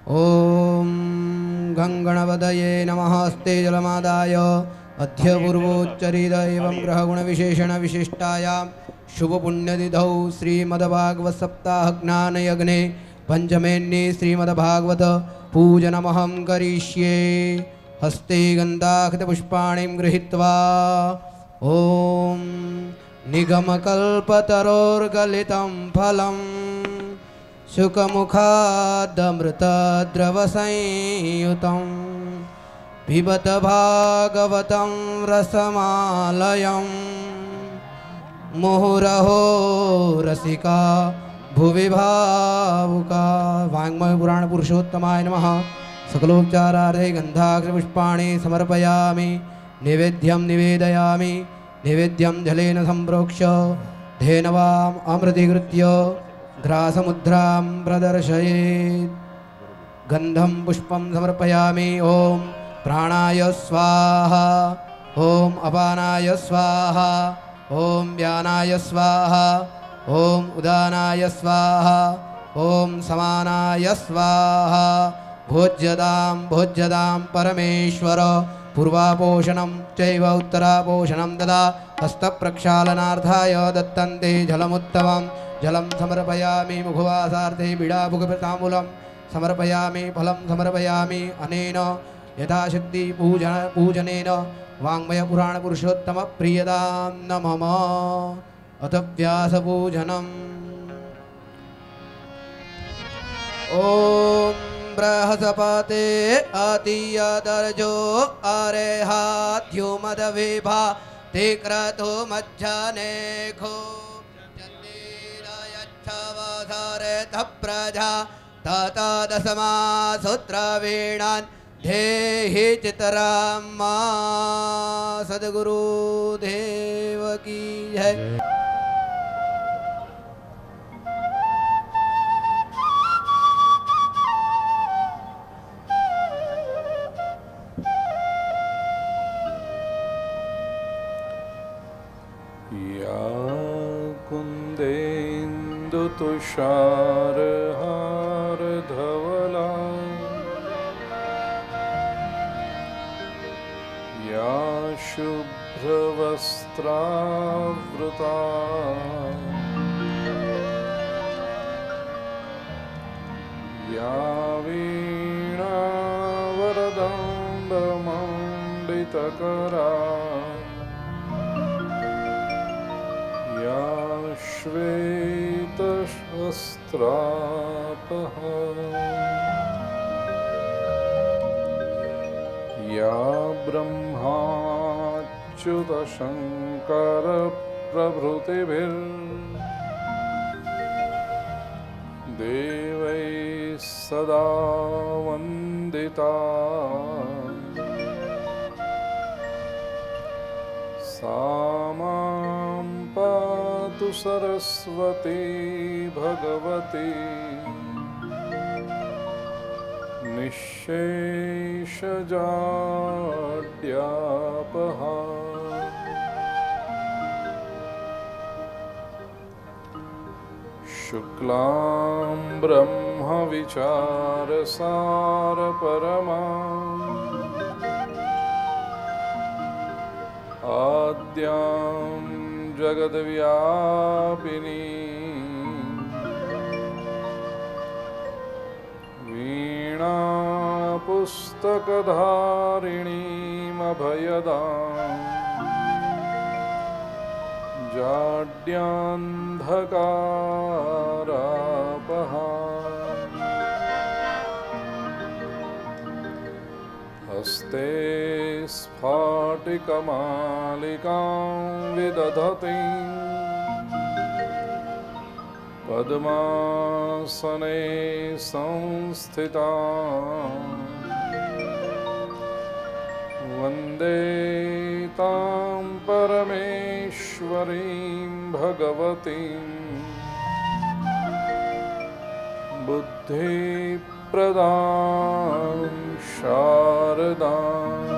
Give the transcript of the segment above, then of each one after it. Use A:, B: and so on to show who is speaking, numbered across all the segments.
A: ॐ गङ्गणपतये नमः। हस्ते जलमादाय अध्यपूर्वोच्चरित एवं ग्रहगुणविशेषणविशिष्टायां शुभपुण्यतिथौ श्रीमद्भागवतसप्ताहज्ञानयज्ञे पञ्चमेऽन्ये श्रीमद्भागवत पूजनमहं करिष्ये। हस्ते गन्धाक्षतपुष्पाणिं गृहीत्वा ॐ निगमकल्पतरोर्गलितं फलं शुकमुखादमृतद्रवसंयुतं पिबत भागवतं रसमालयं मुहुरहो रसिका भुवि भावुका। वाङ्मय पुराण पुरुषोत्तमाय नमः। सकलोपचारार्थे गन्धाक्षपुष्पाणि समर्पयामि। नैवेद्यं निवेदयामि। नैवेद्यं जलेन सम्प्रोक्ष्य धेनवाम् अमृतीकृत्य घ्रासमुद्रां प्रदर्शयेत्। गन्धं पुष्पं समर्पयामि। ॐ प्राणाय स्वाहा, ॐ अपानाय स्वाहा, ॐ व्यानाय स्वाहा, ॐ उदानाय स्वाहा, ॐ समानाय स्वाहा। भोज्यतां भोज्यतां परमेश्वर। पूर्वापोषणं चैव उत्तरापोषणं तदा हस्तप्रक्षालनार्थाय दत्तन्ते जलमुत्तमं जलं समर्पयामि। मुखवासार्थे बिडामुखताम्बूलं समर्पयामि। फलं समर्पयामि। अनेन यथाशक्ति पूजनेन वाङ्मयपुराणपुरुषोत्तमप्रियतां न मम। अथ व्यासपूजनम्। ॐ बृहस्पते अतीयदर्जो अरेहाद्युमदविभा ते क्रतु मज्जनेखो प्रजा तता दशमा सूत्रवीणान् धेहि चितरां मा। सद्गुरुदेव की जय।
B: कुन्देन्दुतुषारहारधवला या शुभ्रवस्त्रावृता या वीणावरदण्डमण्डितकरा या श्वेतशस्त्रापहा या ब्रह्माच्युतशङ्करप्रभृतिभिर्देवैः सदा वन्दिता सा मां पातु सरस्वती भगवती निःशेषजाड्यापहा। शुक्लां ब्रह्मविचारसारपरमा आद्यां जगद्व्यापिनी वीणापुस्तकधारिणीमभयदां जाड्यान्धकारापहा। हस्ते स्फाटिकमालिकां विदधतीं पद्मासने संस्थितां वन्दे तां परमेश्वरीं भगवतीं बुद्धिप्रदां शारदाम्।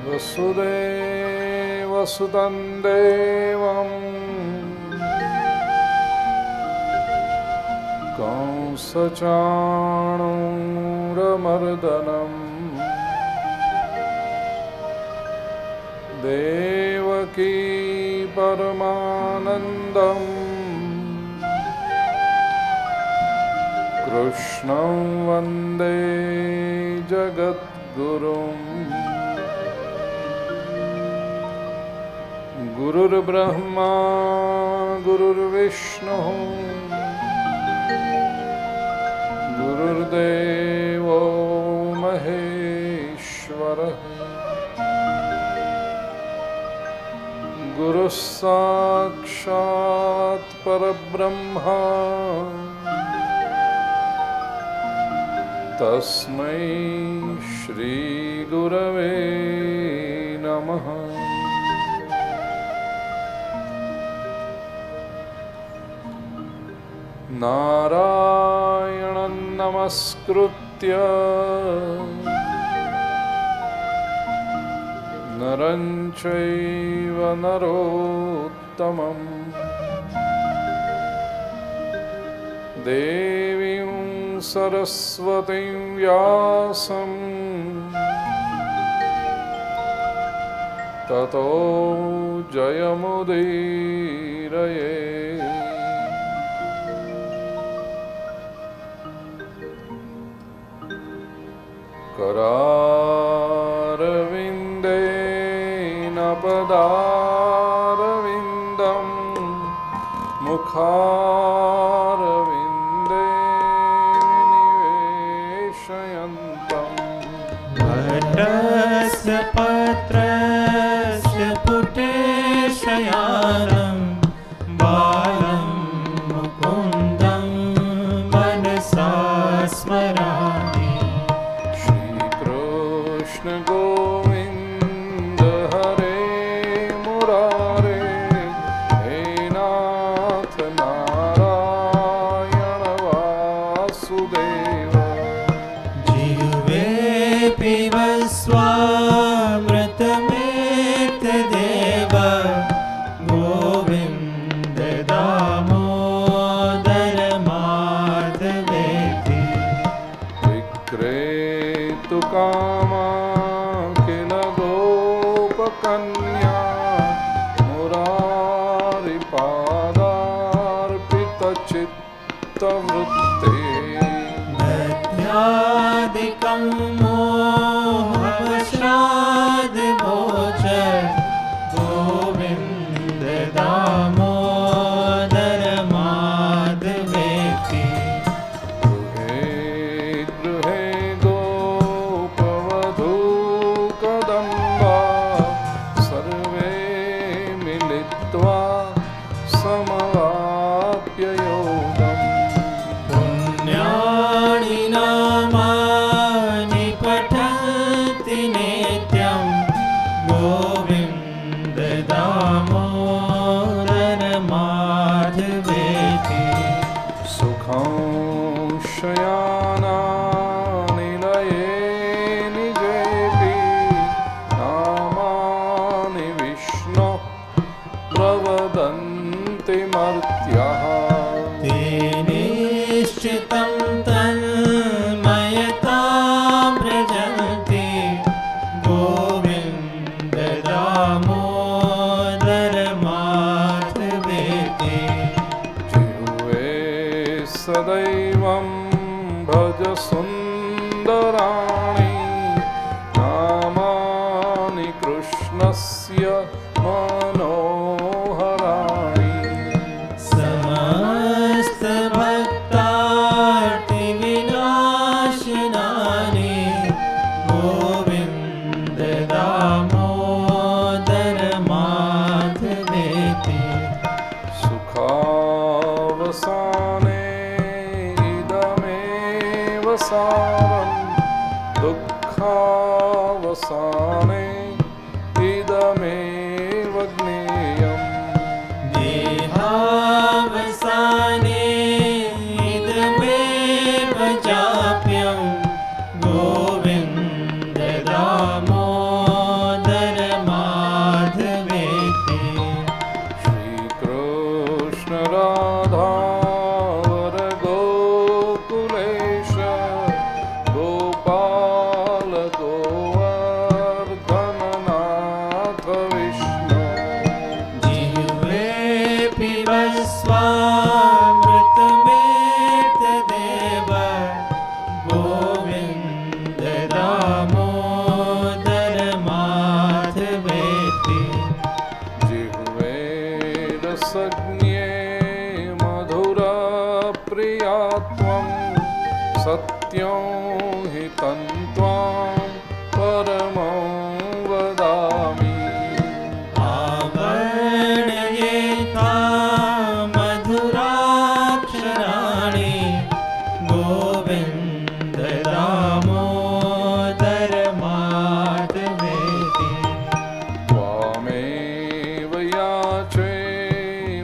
B: वसुदेवसुतं देवं सचाणूरमर्दनम् देवकी परमानन्दम् कृष्णं वन्दे जगद्गुरुम् गुरुर्ब्रह्मा गुरुर्विष्णुः गुरुर्देवो महेश्वरः गुरुः साक्षात् परब्रह्मा तस्मै श्रीगुरवे नमः। नारायणं नमस्कृत्य नरं चैव नरोत्तमं देवीं सरस्वतीं व्यासं ततो जयमुदीरये। करारविन्देन पदारविन्दं मुखारविन्दे निवेशयन्तम्
C: वटस्य पत्रस्य पुटे शयानं बालं मुकुन्दं मनसा स्मरामि।
B: गोविन्द हरे मुरारे हे नाथ नारायण वासुदेव।
C: जिह्वे पिब स्वामृतमेतदेव गोविन्द दामोदर माधवेति।
B: विक्रेतु कामा कन्या मुरारिपादार्पितचित्तवृत्ते
C: दध्यादिकं मोहवशाद्भोज गोविन्द दामोदर माधवेति।
B: गृहे गृहे गोपवधू कदम्बा सर्वे मिलित्वा समवाप्य योगम्।
C: पुण्यानि नामानि पठन्ति नित्यं गोविन्द दामोदर माधवेति।
B: सुखं शयानानिलये निजेऽपि नामानि विष्णो प्रवदन्ति मर्त्याः।
C: ते निश्चितं तन्मयतां व्रजन्ति गोविन्द दामोदर माधवेति।
B: जिह्वे सदैवं भज सुन्दराणि नामानि कृष्णस्य मनोहराणि।
C: समस्तभक्तार्तिविनाशनानि गोविन्द दामोदर माधवेति।
B: सुखावसाने इदमेव सारं दुःखावसाने इदमेव ज्ञेयम्।
C: देहावसाने इदमेव जाप्यं गोविन्द दामोदर माधवेति।
B: श्रीकृष्ण राधा रसज्ञे मधुरप्रिया त्वं सत्यं हि तन्त्वां परमं वदामि
C: आवर्णयेता मधुराक्षराणि गोविन्द दामोदर माधवेति
B: त्वामेव याचे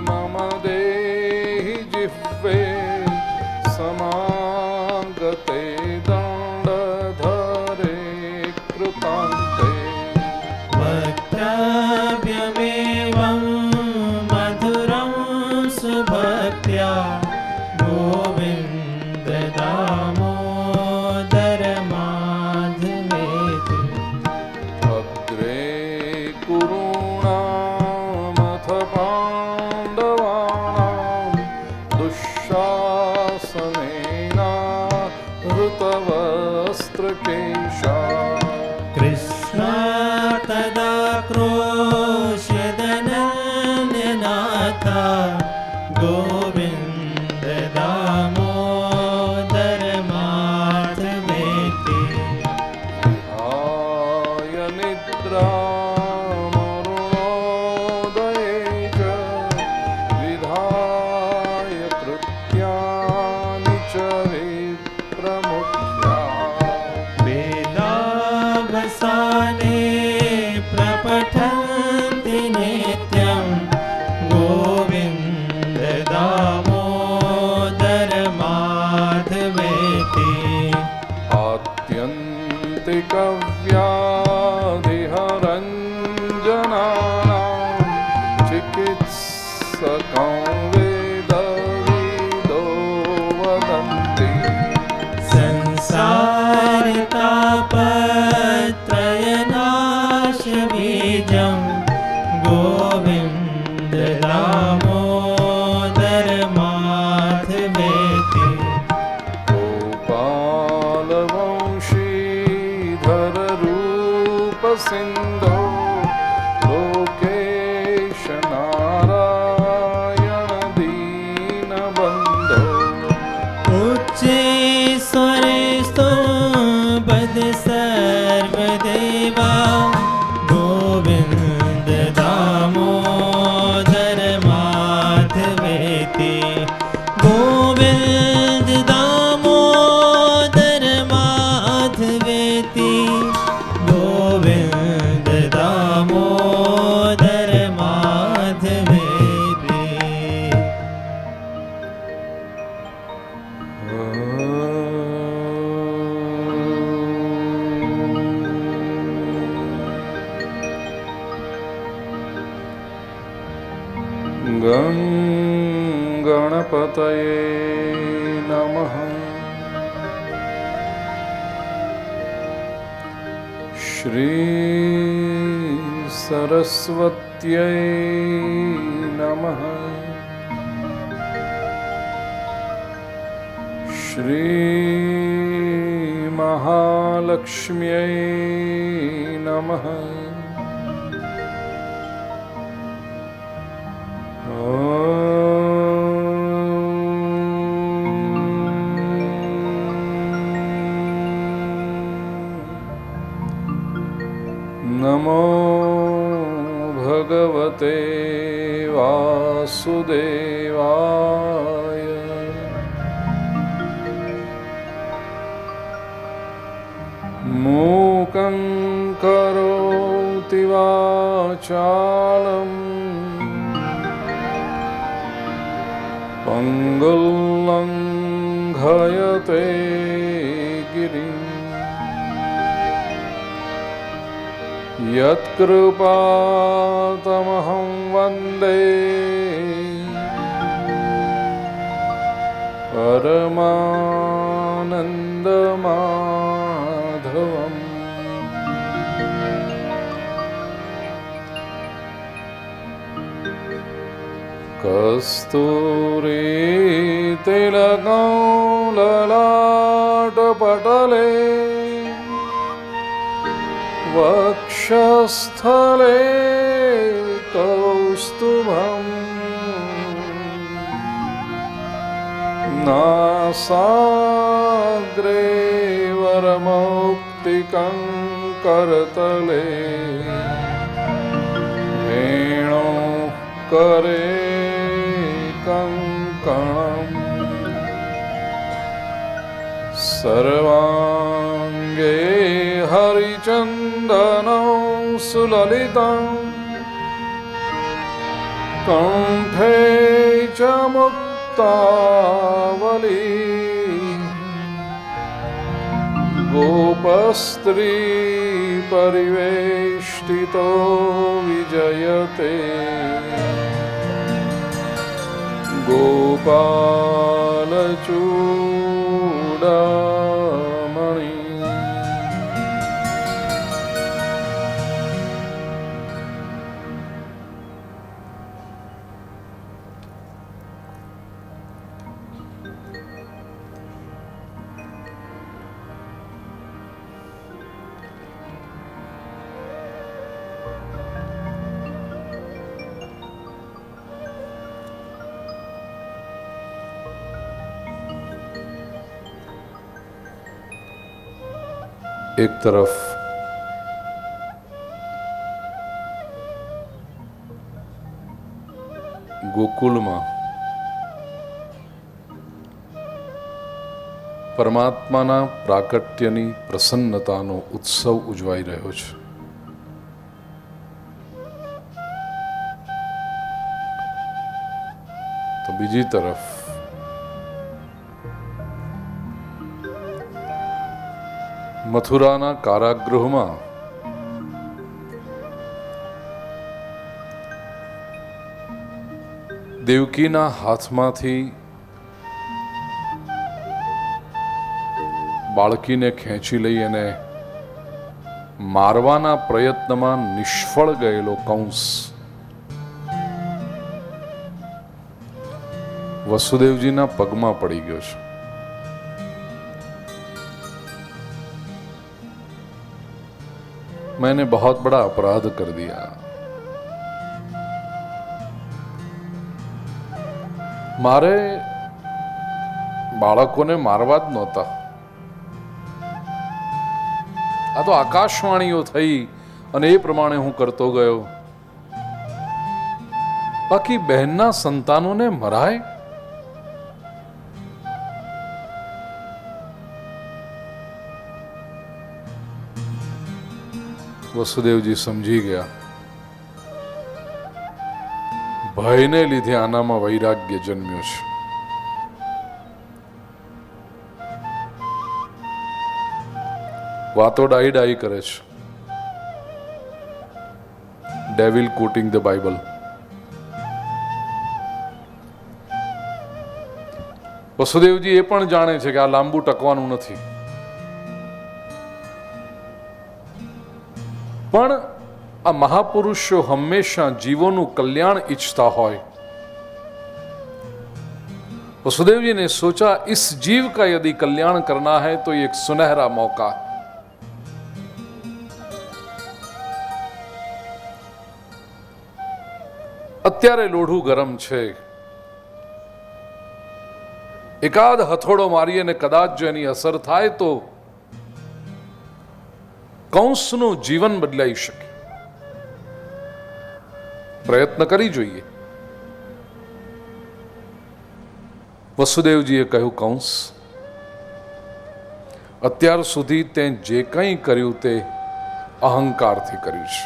B: मम देहि जिह्वे समागते दण्डधरे कृतान्ते
C: वक्तव्यमेवं मधुरं सुभक्त्या गोविन्द दामोदर माधवेति
B: अग्रे कुरूणामथ पाण्डवानां दुःशासनेना हृतवस्त्रकेशा
C: कृष्ण तदा क्रोश्यदनन्यनाथा गोविन्द दामोदर माधवेति
B: विहाय निद्रामरुणोदये च विधाय कृत्यानि च विप्रमुख्या
C: वेदाभसाने प्रपठन्ति नित्यं गोविन्द दामोदर माधवेति
B: आत्यन्तिकव्याधिहरञ्जनानां चिकित्सकं वेदविदो वदन्ति
C: संसारतापत्रयनाशबीजं गोविन्द दामोदर माधवेति
B: गोपालवंशीधररूपसिन्धो लोकेश नारायण दीनबन्धो
C: उच्चे स्वरे स्तुवद सर्वदेवा गोविन्द दामोदर माधवेति गोविन्द दामोदर माधवेति गोविन्द दामोदर माधवेति
B: गं गणपतये नमः श्री सरस्वत्यै नमः श्री महालक्ष्म्यै नमः नमो भगवते वासुदेवाय मूकं करोति वाचालं पङ्गुल्लङ्घयते गिरिं यत्कृपातमहं वन्दे परमानन्दमाधवम् कस्तूरीतिलकं ललाटपटले वक्षस्थले कौस्तुभम् नासाग्रे वरमौक्तिकङ्करतले वेणो करे कङ्कणम् सर्वाङ्गे हरिचन्दनं सुललितं कण्ठे च मुक्तावली गोपस्त्री परिवेष्टितो विजयते गोपालचूडामणि एक तरफ ગોકુળમાં પરમાત્માના પ્રાકટ્યની પ્રસન્નતાનો ઉત્સવ ઉજવાઈ રહ્યો છે. તો બીજી તરફ મથુરાના કારાગૃહમાં દેવકીના હાથમાંથી બાળકીને ખેંચી લઈ અને મારવાના પ્રયત્નમાં નિષ્ફળ ગયેલો કંસ વસુદેવજીના પગમાં પડી ગયો છે. मैंने बहुत बड़ा अपराध कर दिया. मारे बाळकोने मारवा ज नहोता. आ तो आकाशवाणीओ थई अने ए प्रमाणे हूँ करतो गयो. बाकी बहनना संतानोने मराय. વસુદેવજી સમજી ગયા ભયને લીધે આનામાં વૈરાગ્ય જન્મ્યો છે. વાતો ડાઈ ડાઈ કરે છે. Devil quoting the Bible. વસુદેવજી એ પણ જાણે છે કે આ લાંબુ ટકવાનું નથી. પણ આ મહાપુરુષો હંમેશા જીવોનું કલ્યાણ ઈચ્છતા હોય. वसुदेव जी ने सोचा इस जीव का यदि कल्याण करना है तो ये एक सुनहरा मौका. અત્યારે લોઢું ગરમ છે. એકાદ હથોડો મારી અને કદાચ જો એની અસર થાય તો કંસનું જીવન બદલાઈ શકે. પ્રયત્ન કરી જોઈએ. વસુદેવજીએ કહ્યું, કંસ, અત્યાર સુધી તે જે કંઈ કર્યું તે અહંકારથી કર્યું છે.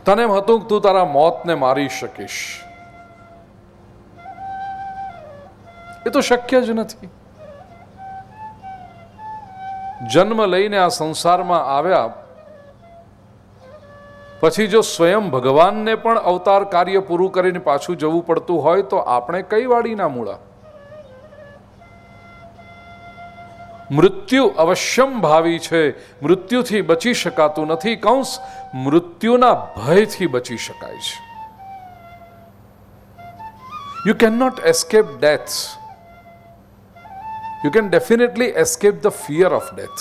B: તને એમ હતું કે તું તારા મોતને મારી શકીશ. એ તો શક્ય જ નથી. જન્મ લઈને આ સંસારમાં આવ્યા પછી જો સ્વયં ભગવાનને પણ અવતાર કાર્ય પૂરું કરીને પાછું જવું પડતું હોય તો આપણે કઈ વાડીના મૂળા? મૃત્યુ અવશ્યમ ભાવી છે. મૃત્યુથી બચી શકાતું નથી. કંસ, મૃત્યુના ભયથી બચી શકાય છે. You can not escape death. You can definitely escape the fear of death.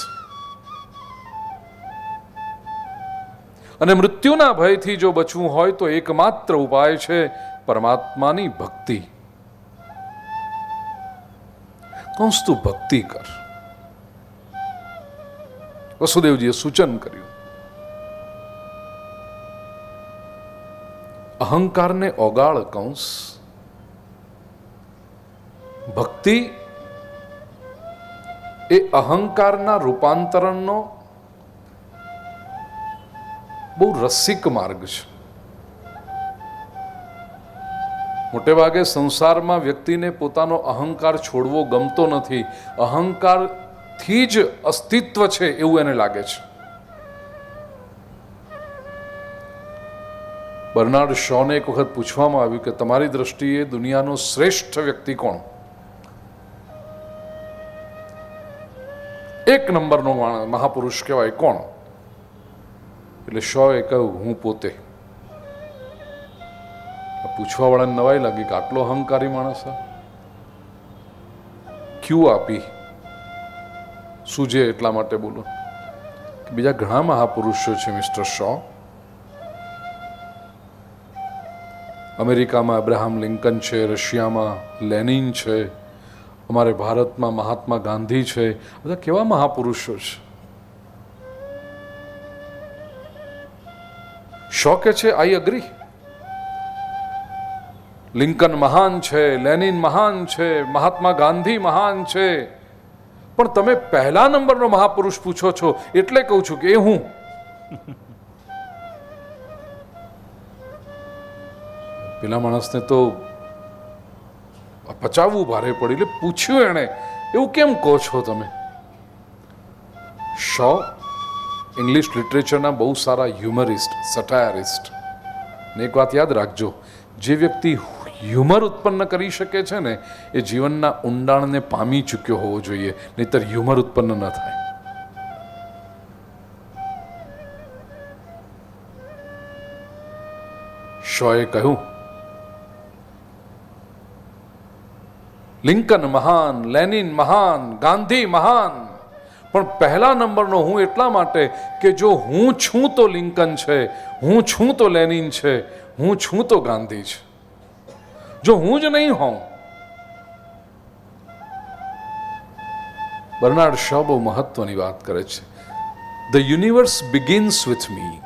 B: અને મૃત્યુના ભયથી જો બચવું હોય તો એકમાત્ર ઉપાય છે પરમાત્માની ભક્તિ. કંસ તું ભક્તિ કર. વસુદેવજીએ સૂચન કર્યું. અહંકારને ઓગાળ કંસ. ભક્તિ એ અહંકારના રૂપાંતરણનો બહુ રસિક માર્ગ છે. મોટે ભાગે સંસારમાં વ્યક્તિને પોતાનો અહંકાર છોડવો ગમતો નથી. અહંકારથી જ અસ્તિત્વ છે એવું એને લાગે છે. બર્નાર્ડ શોને એક વખત પૂછવામાં આવ્યું કે તમારી દ્રષ્ટિએ દુનિયાનો શ્રેષ્ઠ વ્યક્તિ કોણ? એક નંબરનો મહાપુરુષ કહેવાય કોણ? એટલે શોએ કહ્યું હું પોતે. પૂછવા વાળાને નવાઈ લાગી કે આટલો અહંકારી માણસ ક્યુ આપી સૂજે એટલા માટે બોલો. બીજા ઘણા મહાપુરુષો છે મિસ્ટર શો. અમેરિકામાં અબ્રાહમ લિંકન છે, રશિયામાં લેનિન છે, અમારે ભારતમાં મહાત્મા ગાંધી છે. બધા કેવા મહાપુરુષો છે. શો કે છે આઈ અગ્રી. લિંકન મહાન છે, લેનિન મહાન છે, મહાત્મા ગાંધી મહાન છે, પણ તમે પહેલા નંબરનો મહાપુરુષ પૂછો છો એટલે કહું છું કે એ હું. પેલા માણસને તો પચાવવું ભારે પડી. એટલે પૂછ્યું એણે એવું કેમ કહો છો તમે? શો ઇંગ્લિશ લિટરેચરના બહુ સારા હ્યુમરિસ્ટ, સટાયરિસ્ટ. ને એક વાત યાદ રાખજો, જે વ્યક્તિ હ્યુમર ઉત્પન્ન કરી શકે છે ને એ જીવનના ઊંડાણને પામી ચૂક્યો હોવો જોઈએ, નહીતર હ્યુમર ઉત્પન્ન ન થાય. શોએ કહ્યું લિંકન મહાન, લેનિન મહાન, ગાંધી મહાન, પણ પહેલા નંબરનો હું એટલા માટે કે જો હું છું તો લિંકન છે, હું છું તો લેનિન છે, હું છું તો ગાંધી છે. જો હું જ નહીં હોઉં. બર્નાર્ડ શો બહુ મહત્વની વાત કરે છે. The universe begins with me.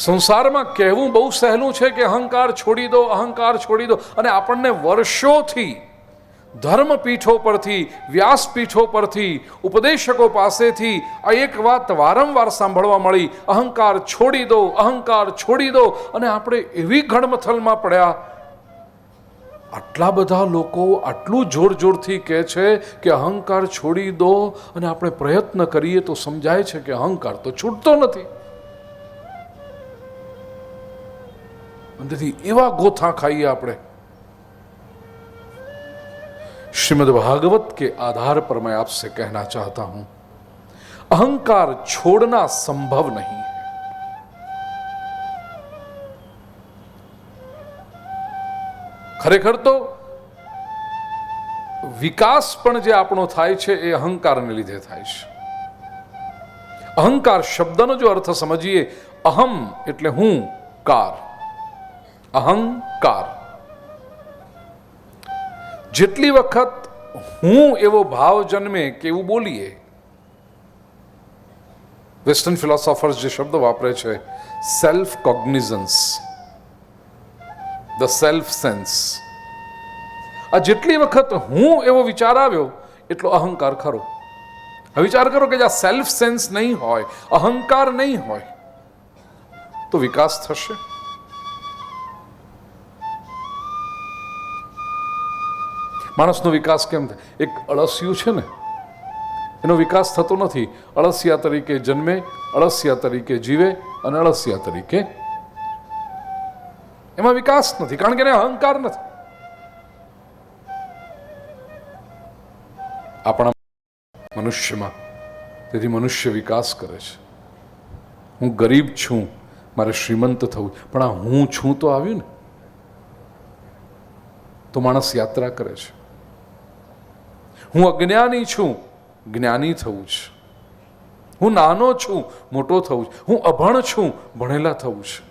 B: સંસારમાં કહેવું બહુ સહેલું છે કે અહંકાર છોડી દો, અહંકાર છોડી દો, અને આપણને વર્ષોથી ધર્મપીઠો પરથી, વ્યાસપીઠો પરથી, ઉપદેશકો પાસેથી આ એક વાત વારંવાર સાંભળવા મળી, અહંકાર છોડી દો, અહંકાર છોડી દો. અને આપણે એવી ઘડમથલમાં પડ્યા. આટલા બધા લોકો આટલું જોર જોરથી કહે છે કે અહંકાર છોડી દો, અને આપણે પ્રયત્ન કરીએ તો સમજાય છે કે અહંકાર તો છૂટતો નથી. અંદરથી એવા ગોથા ખાઈએ આપણે. श्रीमद् भागवत के आधार पर मैं आपसे कहना चाहता हूं, अहंकार छोड़ना संभव नहीं है. ખરેખર તો વિકાસ પણ જે આપણો થાય છે એ અહંકારને લીધે થાય છે. અહંકાર શબ્દનો જો અર્થ સમજીએ, અહમ એટલે હું, કાર, અહંકાર. જેટલી વખત હું એવો ભાવ જન્મે કે એવું બોલીએ, વેસ્ટર્ન ફિલોસોફર્સ જે શબ્દ વાપરે છે, self cognizance, the self sense, આ જેટલી વખત હું એવો વિચાર આવ્યો એટલો અહંકાર ખરો. હવે વિચાર કરો કે જ્યાં સેલ્ફ સેન્સ નહીં હોય, અહંકાર નહીં હોય, તો વિકાસ થશે? માણસનો વિકાસ કેમ થાય? એક અળસિયું છે ને, એનો વિકાસ થતો નથી. અળસિયા તરીકે જન્મે, અળસિયા તરીકે જીવે અને અળસિયા તરીકે, એમાં વિકાસ નથી, કારણ કે એને અહંકાર નથી. આપણા મનુષ્યમાં, તેથી મનુષ્ય વિકાસ કરે છે. હું ગરીબ છું, મારે શ્રીમંત થવું, પણ આ હું છું તો આવ્યું ને, તો માણસ યાત્રા કરે છે. હું અજ્ઞાની છું, જ્ઞાની થવું છે. હું નાનો છું, મોટો થવું છે. હું અભણ છું, ભણેલા થવું છે.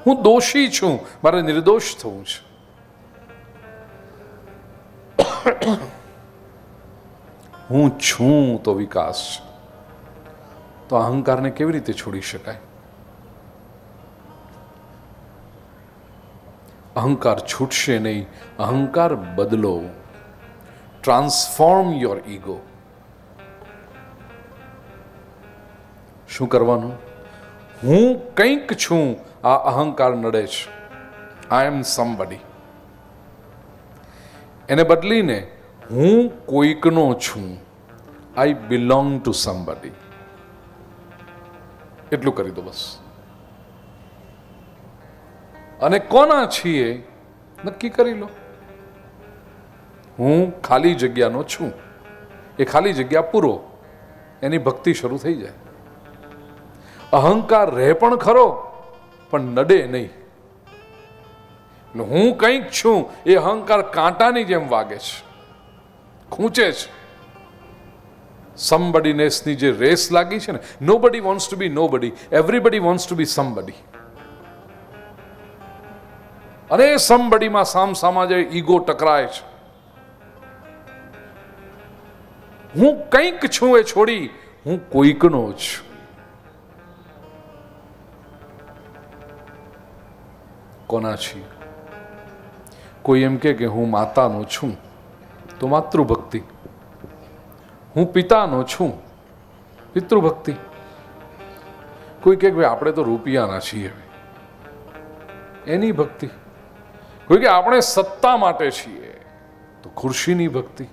B: હું દોષી છું, મારે નિર્દોષ થવું છે. હું છું તો વિકાસ છે. તો અહંકારને કેવી રીતે છોડી શકાય? અહંકાર છૂટશે નહીં. અહંકાર બદલો. Transform your ego. શું કરવાનું? હું કંઈક છું, આ અહંકાર નડે છે. આઈ એમ સમબડી. એને બદલીને હું કોઈકનો છું. આઈ બિલોંગ ટુ સમબડી. એટલું કરી દો બસ. અને કોના છીએ નક્કી કરી લો. હું ખાલી જગ્યાનો છું. એ ખાલી જગ્યા પૂરો, એની ભક્તિ શરૂ થઈ જાય. અહંકાર રહે પણ ખરો, પણ નડે નહીં. હું કંઈક છું એ અહંકાર કાંટાની જેમ વાગે છે, ખૂંચે છે. સમબડીનેસની જે રેસ લાગી છે ને, nobody wants to be nobody, everybody wants to be somebody. અને એ સમબડીમાં સામસામા જે ઈગો ટકરાય છે. હું કંઈક છું એ છોડી હું કોઈકનો છું. કોના છીએ? કોઈ એમ કે હું માતાનો છું તો માતૃભક્તિ. હું પિતાનો છું, પિતૃભક્તિ. કોઈ કે આપણે તો રૂપિયાના છીએ, એની ભક્તિ. કોઈ કે આપણે સત્તા માટે છીએ તો ખુરશીની ભક્તિ.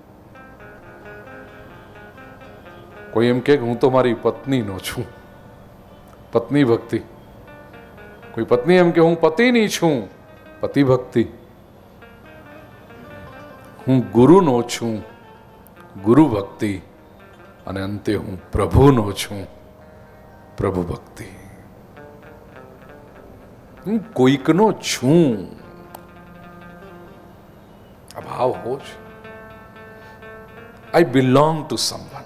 B: કોઈ એમ કે હું તો મારી પત્નીનો છું, પત્ની ભક્તિ. કોઈ પત્ની એમ કે હું પતિની છું, પતિ ભક્તિ. હું ગુરુનો છું, ગુરુ ભક્તિ. અને અંતે હું પ્રભુનો છું, પ્રભુ ભક્તિ. હું કોઈકનો છું, આ ભાવ હો છે. I belong to someone.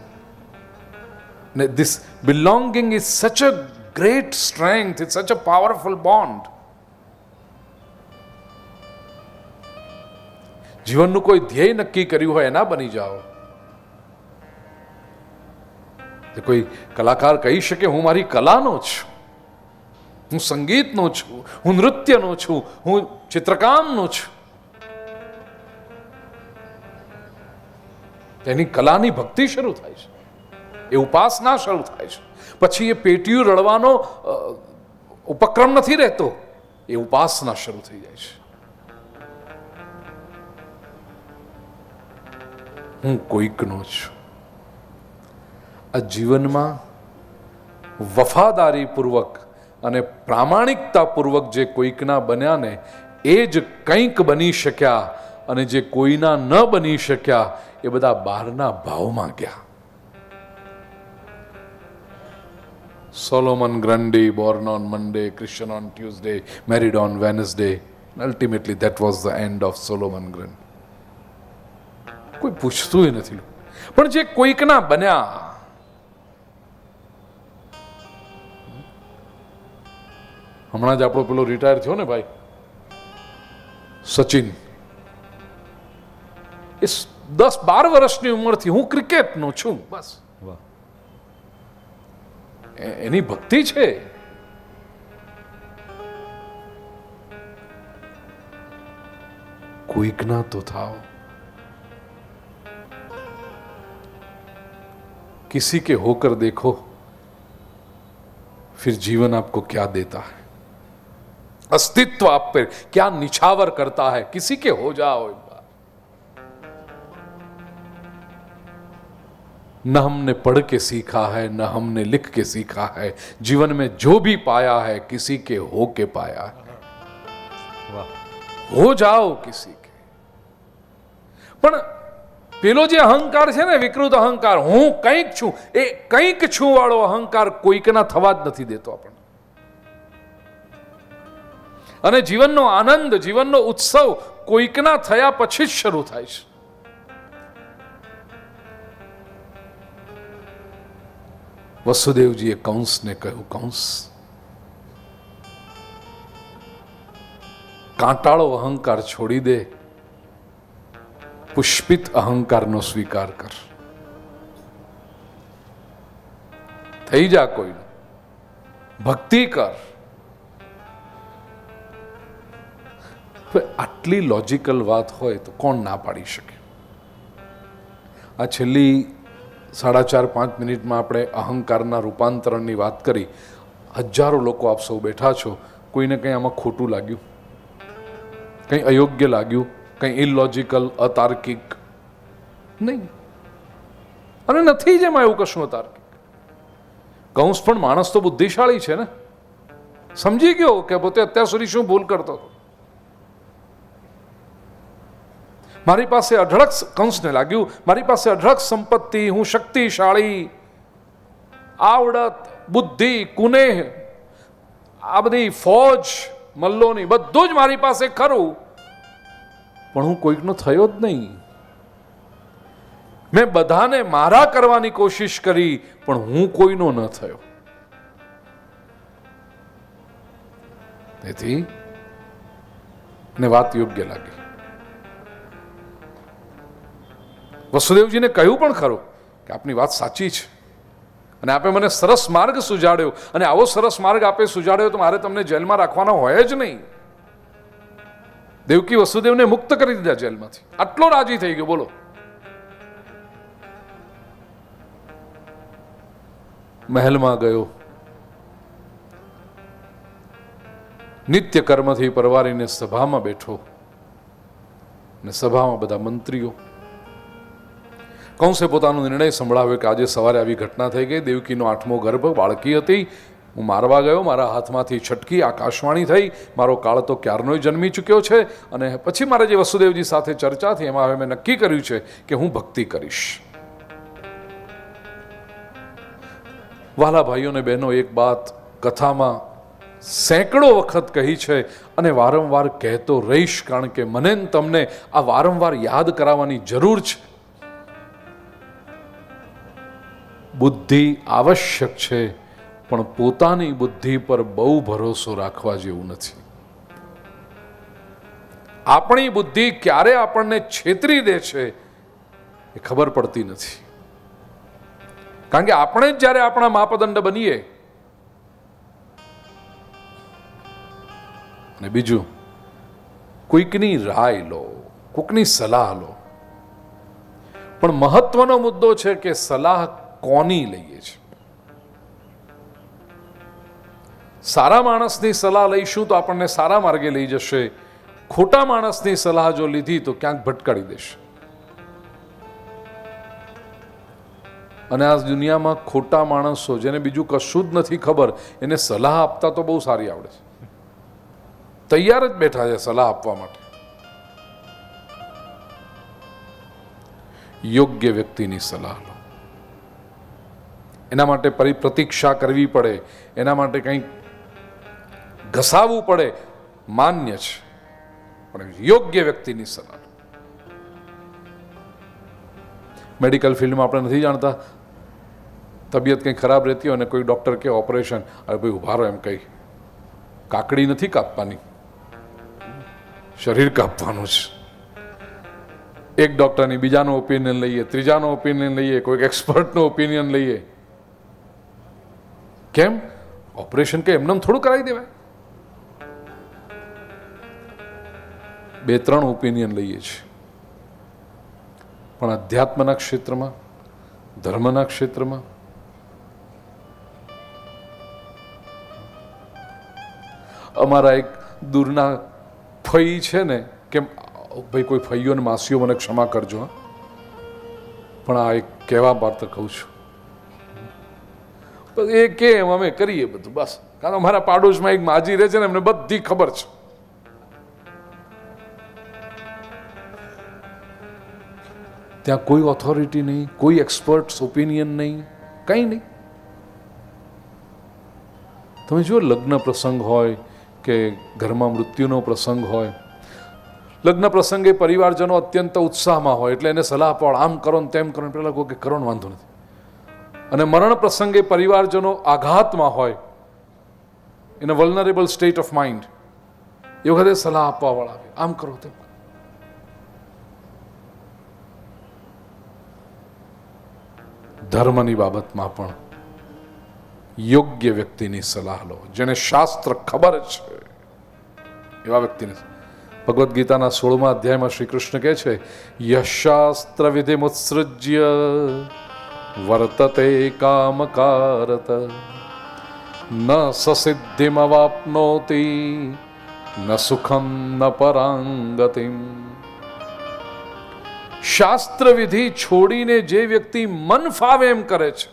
B: This belonging is such a great strength, it's such a powerful bond. જીવનનું કોઈ ધ્યેય નક્કી કર્યું હોય એના બની જાઓ. કોઈ કલાકાર કહી શકે હું મારી કલાનો છું, હું સંગીતનો છું, હું નૃત્યનો છું, હું ચિત્રકામનો છું. તેની કલાની ભક્તિ શરૂ થાય છે, એ ઉપાસના શરૂ થાય છે. પછી એ પેટીયું રળવાનો ઉપક્રમ નથી રહેતો, એ ઉપાસના શરૂ થઈ જાય છે. હું કોઈકનો છું. આ જીવનમાં વફાદારીપૂર્વક અને પ્રામાણિકતાપૂર્વક જે કોઈકના બન્યા ને એ જ કંઈક બની શક્યા, અને જે કોઈના ન બની શક્યા એ બધા બહારના ભાવમાં ગયા. Solomon Grundy, born on Monday, Christian on Tuesday, married on Wednesday. Ultimately, that was the end of Solomon Grundy. કોઈ પૂછતું નથી. પણ જે કોઈકના બન્યા, હમણાં જ આપણો પેલો રિટાયર થયો ને ભાઈ સચિન, એ 10-12 વર્ષની ઉંમરથી હું ક્રિકેટનો છું, બસ એની ભક્તિ છે. કોઈકના તો થાઓ. किसी के होकर देखो फिर जीवन आपको क्या देता है. अस्तित्व आप पर क्या निछावर करता है. किसी के हो जाओ एक बार. न हमने पढ़ के सीखा है, न हमने लिख के सीखा है. जीवन में जो भी पाया है किसी के हो के पाया है. हो जाओ किसी के. પણ પેલો જે અહંકાર છે ને, વિકૃત અહંકાર, હું કંઈક છું, એ કંઈક છું વાળો અહંકાર કોઈકના થવા જ નથી દેતો આપણને. અને જીવનનો આનંદ, જીવનનો ઉત્સવ કોઈકના થયા પછી જ શરૂ થાય છે. વસુદેવજીએ કંસને કહ્યું, કંસ, કાંટાળો અહંકાર છોડી દે, પુષ્પિત અહંકારનો સ્વીકાર કર, થઈ જા કોઈને, ભક્તિ કર. આટલી લોજિકલ વાત હોય તો કોણ ના પાડી શકે? આ છેલ્લી 4.5 મિનિટમાં આપણે અહંકારના રૂપાંતરણની વાત કરી. હજારો લોકો આપ સૌ બેઠા છો, કોઈને કંઈ આમાં ખોટું લાગ્યું, કંઈ અયોગ્ય લાગ્યું, કંઈ ઇલોજિકલ, અતાર્કિક નહીં? અને નથી જ એમાં એવું કશું અતાર્કિક. કંસ પણ માણસ તો બુદ્ધિશાળી છે ને, સમજી ગયો કે પોતે અત્યાર સુધી શું ભૂલ કરતો હતો. મારી પાસે અઢળક, કંસને લાગ્યું મારી પાસે અઢળક સંપત્તિ, હું શક્તિશાળી, આવડત, બુદ્ધિ, કુનેહ, આ બધી ફોજ મલ્લોની બધું જ મારી પાસે ખરું, પણ હું કોઈકનો થયો જ નહીં. મેં બધાને મારા કરવાની કોશિશ કરી, પણ હું કોઈનો ન થયો. તેથી ને વાત યોગ્ય લાગી. વસુદેવજીને કહ્યું પણ ખરું કે આપની વાત સાચી છે અને આપે મને સરસ માર્ગ સુજાડ્યો, અને આવો સરસ માર્ગ આપે સુજાડ્યો તો મારે તમને જેલમાં રાખવાના હોય જ નહીં. દેવકી વસુદેવને મુક્ત કરી દીધા જેલમાંથી. આટલો રાજી થઈ ગયો. બોલો, મહેલમાં ગયો, નિત્ય કર્મથી પરવારીને સભામાં બેઠો, ને સભામાં બધા મંત્રીઓ. કંસે પોતાનો નિર્ણય સંભળાવ્યો કે આજે સવારે આવી ઘટના થઈ ગઈ, દેવકીનો 8મો ગર્ભ, બાળકી હતી, હું મારવા ગયો, મારા હાથમાંથી છટકી, આકાશવાણી થઈ, મારો કાળ તો ક્યારનોય જન્મી ચૂક્યો છે, અને પછી મારે જે વસુદેવજી સાથે ચર્ચા થઈ એમાં હવે મેં નક્કી કર્યું છે કે હું ભક્તિ કરીશ. વહાલા ભાઈઓ ને બહેનો, એક વાત કથામાં સેંકડો વખત કહી છે અને વારંવાર કહેતો રહીશ, કારણ કે મને ને તમને આ વારંવાર યાદ કરાવવાની જરૂર છે. બુદ્ધિ આવશ્યક છે, પણ પોતાની બુદ્ધિ પર બહુ ભરોસો રાખવા જેવું નથી. આપણી બુદ્ધિ ક્યારે આપણને છેતરી દે છે એ ખબર પડતી નથી. કારણ કે આપણે જ જ્યારે આપણા માપદંડ બનીએ. અને બીજું, કોઈકની રાય લો, કોઈકની સલાહ લો, પણ મહત્વનો મુદ્દો છે કે સલાહ કોની લઈએ છે. સારા માણસની સલાહ લઈશું તો આપણને સારા માર્ગે લઈ જશે, ખોટા માણસની સલાહ જો લીધી તો ક્યાંક ભટકાડી દેશે. અને આ દુનિયામાં ખોટા માણસો, જેને બીજું કશું જ નથી ખબર, એને સલાહ આપતા તો બહુ સારી આવડે છે, તૈયાર જ બેઠા છે સલાહ આપવા માટે. યોગ્ય વ્યક્તિની સલાહ લો. એના માટે પ્રતીક્ષા કરવી પડે, એના માટે કંઈક ઘસાવવું પડે, માન્ય છે, પણ યોગ્ય વ્યક્તિની સલાહ. મેડિકલ ફિલ્ડમાં આપણે નથી જાણતા, તબિયત કંઈ ખરાબ રહેતી હોય અને કોઈ ડૉક્ટર કે ઓપરેશન, અરે ભાઈ ઉભા રહો, એમ કંઈ કાકડી નથી કાપવાની, શરીર કાપવાનું છે. એક ડૉક્ટરની બીજાનો ઓપિનિયન લઈએ, ત્રીજાનો ઓપિનિયન લઈએ, કોઈક એક્સપર્ટનો ઓપિનિયન લઈએ. કેમ? ઓપરેશન કે એમને થોડું કરાવી દેવાય. 2-3 ઓપિનિયન લઈએ છીએ. પણ અધ્યાત્મના ક્ષેત્રમાં, ધર્મના ક્ષેત્રમાં અમારા એક દૂરના ફઈ છે ને, કે ભાઈ કોઈ ફઈઓ અને માસીઓ મને ક્ષમા કરજો, પણ આ એક કહેવા પાત્ર કહું છું, એ કે અમે કરીએ બધું બસ. કારણ અમારા પાડોશમાં એક માજી રહે છે ને, એમને બધી ખબર છે. ત્યાં કોઈ ઓથોરિટી નહીં, કોઈ એક્સપર્ટ ઓપિનિયન નહીં, કંઈ નહીં. તમે જુઓ, લગ્ન પ્રસંગ હોય કે ઘરમાં મૃત્યુનો પ્રસંગ હોય, લગ્ન પ્રસંગે પરિવારજનો અત્યંત ઉત્સાહમાં હોય, એટલે એને સલાહ આપવા, આમ કરો ને તેમ કરો, પેલા કહો કે કરો ને વાંધો નથી. અને મરણ પ્રસંગે પરિવારજનો આઘાતમાં હોય, in a vulnerable state of mind, એ વખતે સલાહ આપવા વાળા આવે, આમ કરો તેમ. ધર્મની બાબતમાં પણ યોગ્ય વ્યક્તિની સલાહ લો, જેને શાસ્ત્ર ખબર છે એવા વ્યક્તિને. ભગવદ્ ગીતાના 16મા અધ્યાયમાં શ્રી કૃષ્ણ કહે છે, યશાસ્ત્ર વિધિ મુત્સૃજ્ય વર્તતે કામકારત ન સસિદ્ધિમ અવાપ્નોતિ ન સુખમ ન પરાંગતિમ. શાસ્ત્ર વિધિ છોડીને જે વ્યક્તિ મન ફાવે એમ કરે છે,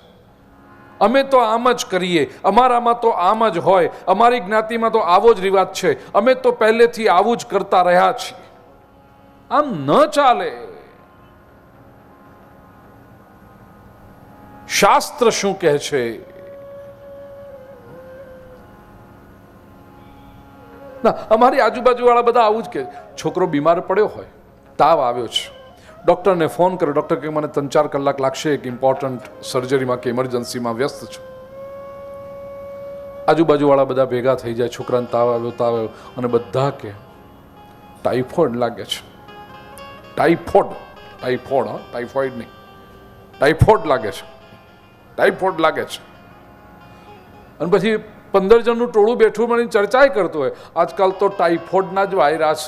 B: અમે તો આમ જ કરીએ, અમારામાં તો આમ જ હોય, અમારી જ્ઞાતિમાં તો આવો જ રિવાજ છે, અમે તો પહેલેથી આવું જ કરતા રહ્યા છીએ, આમ ન ચાલે. શાસ્ત્ર શું કહે છે? ના, અમારી આજુબાજુ વાળા બધા આવું જ કે, છોકરો બીમાર પડ્યો હોય, તાવ આવ્યો છે, ડૉક્ટરને ફોન કર્યો, ડૉક્ટર કે મને 3-4 કલાક લાગશે, એક ઇમ્પોર્ટન્ટ સર્જરીમાં કે ઇમરજન્સીમાં વ્યસ્ત છું. આજુબાજુવાળા બધા ભેગા થઈ જાય, છોકરાને તાવ આવ્યો, અને બધા કે ટાઇફોઇડ લાગે છે, ટાઇફોઇડ નહીં, ટાઇફોઇડ લાગે છે, ટાઇફોઇડ લાગે છે. અને પછી 15 જણનું ટોળું બેઠું મળીને ચર્ચા કરતું હોય, આજકાલ તો ટાઇફોઇડના જ વાયરસ,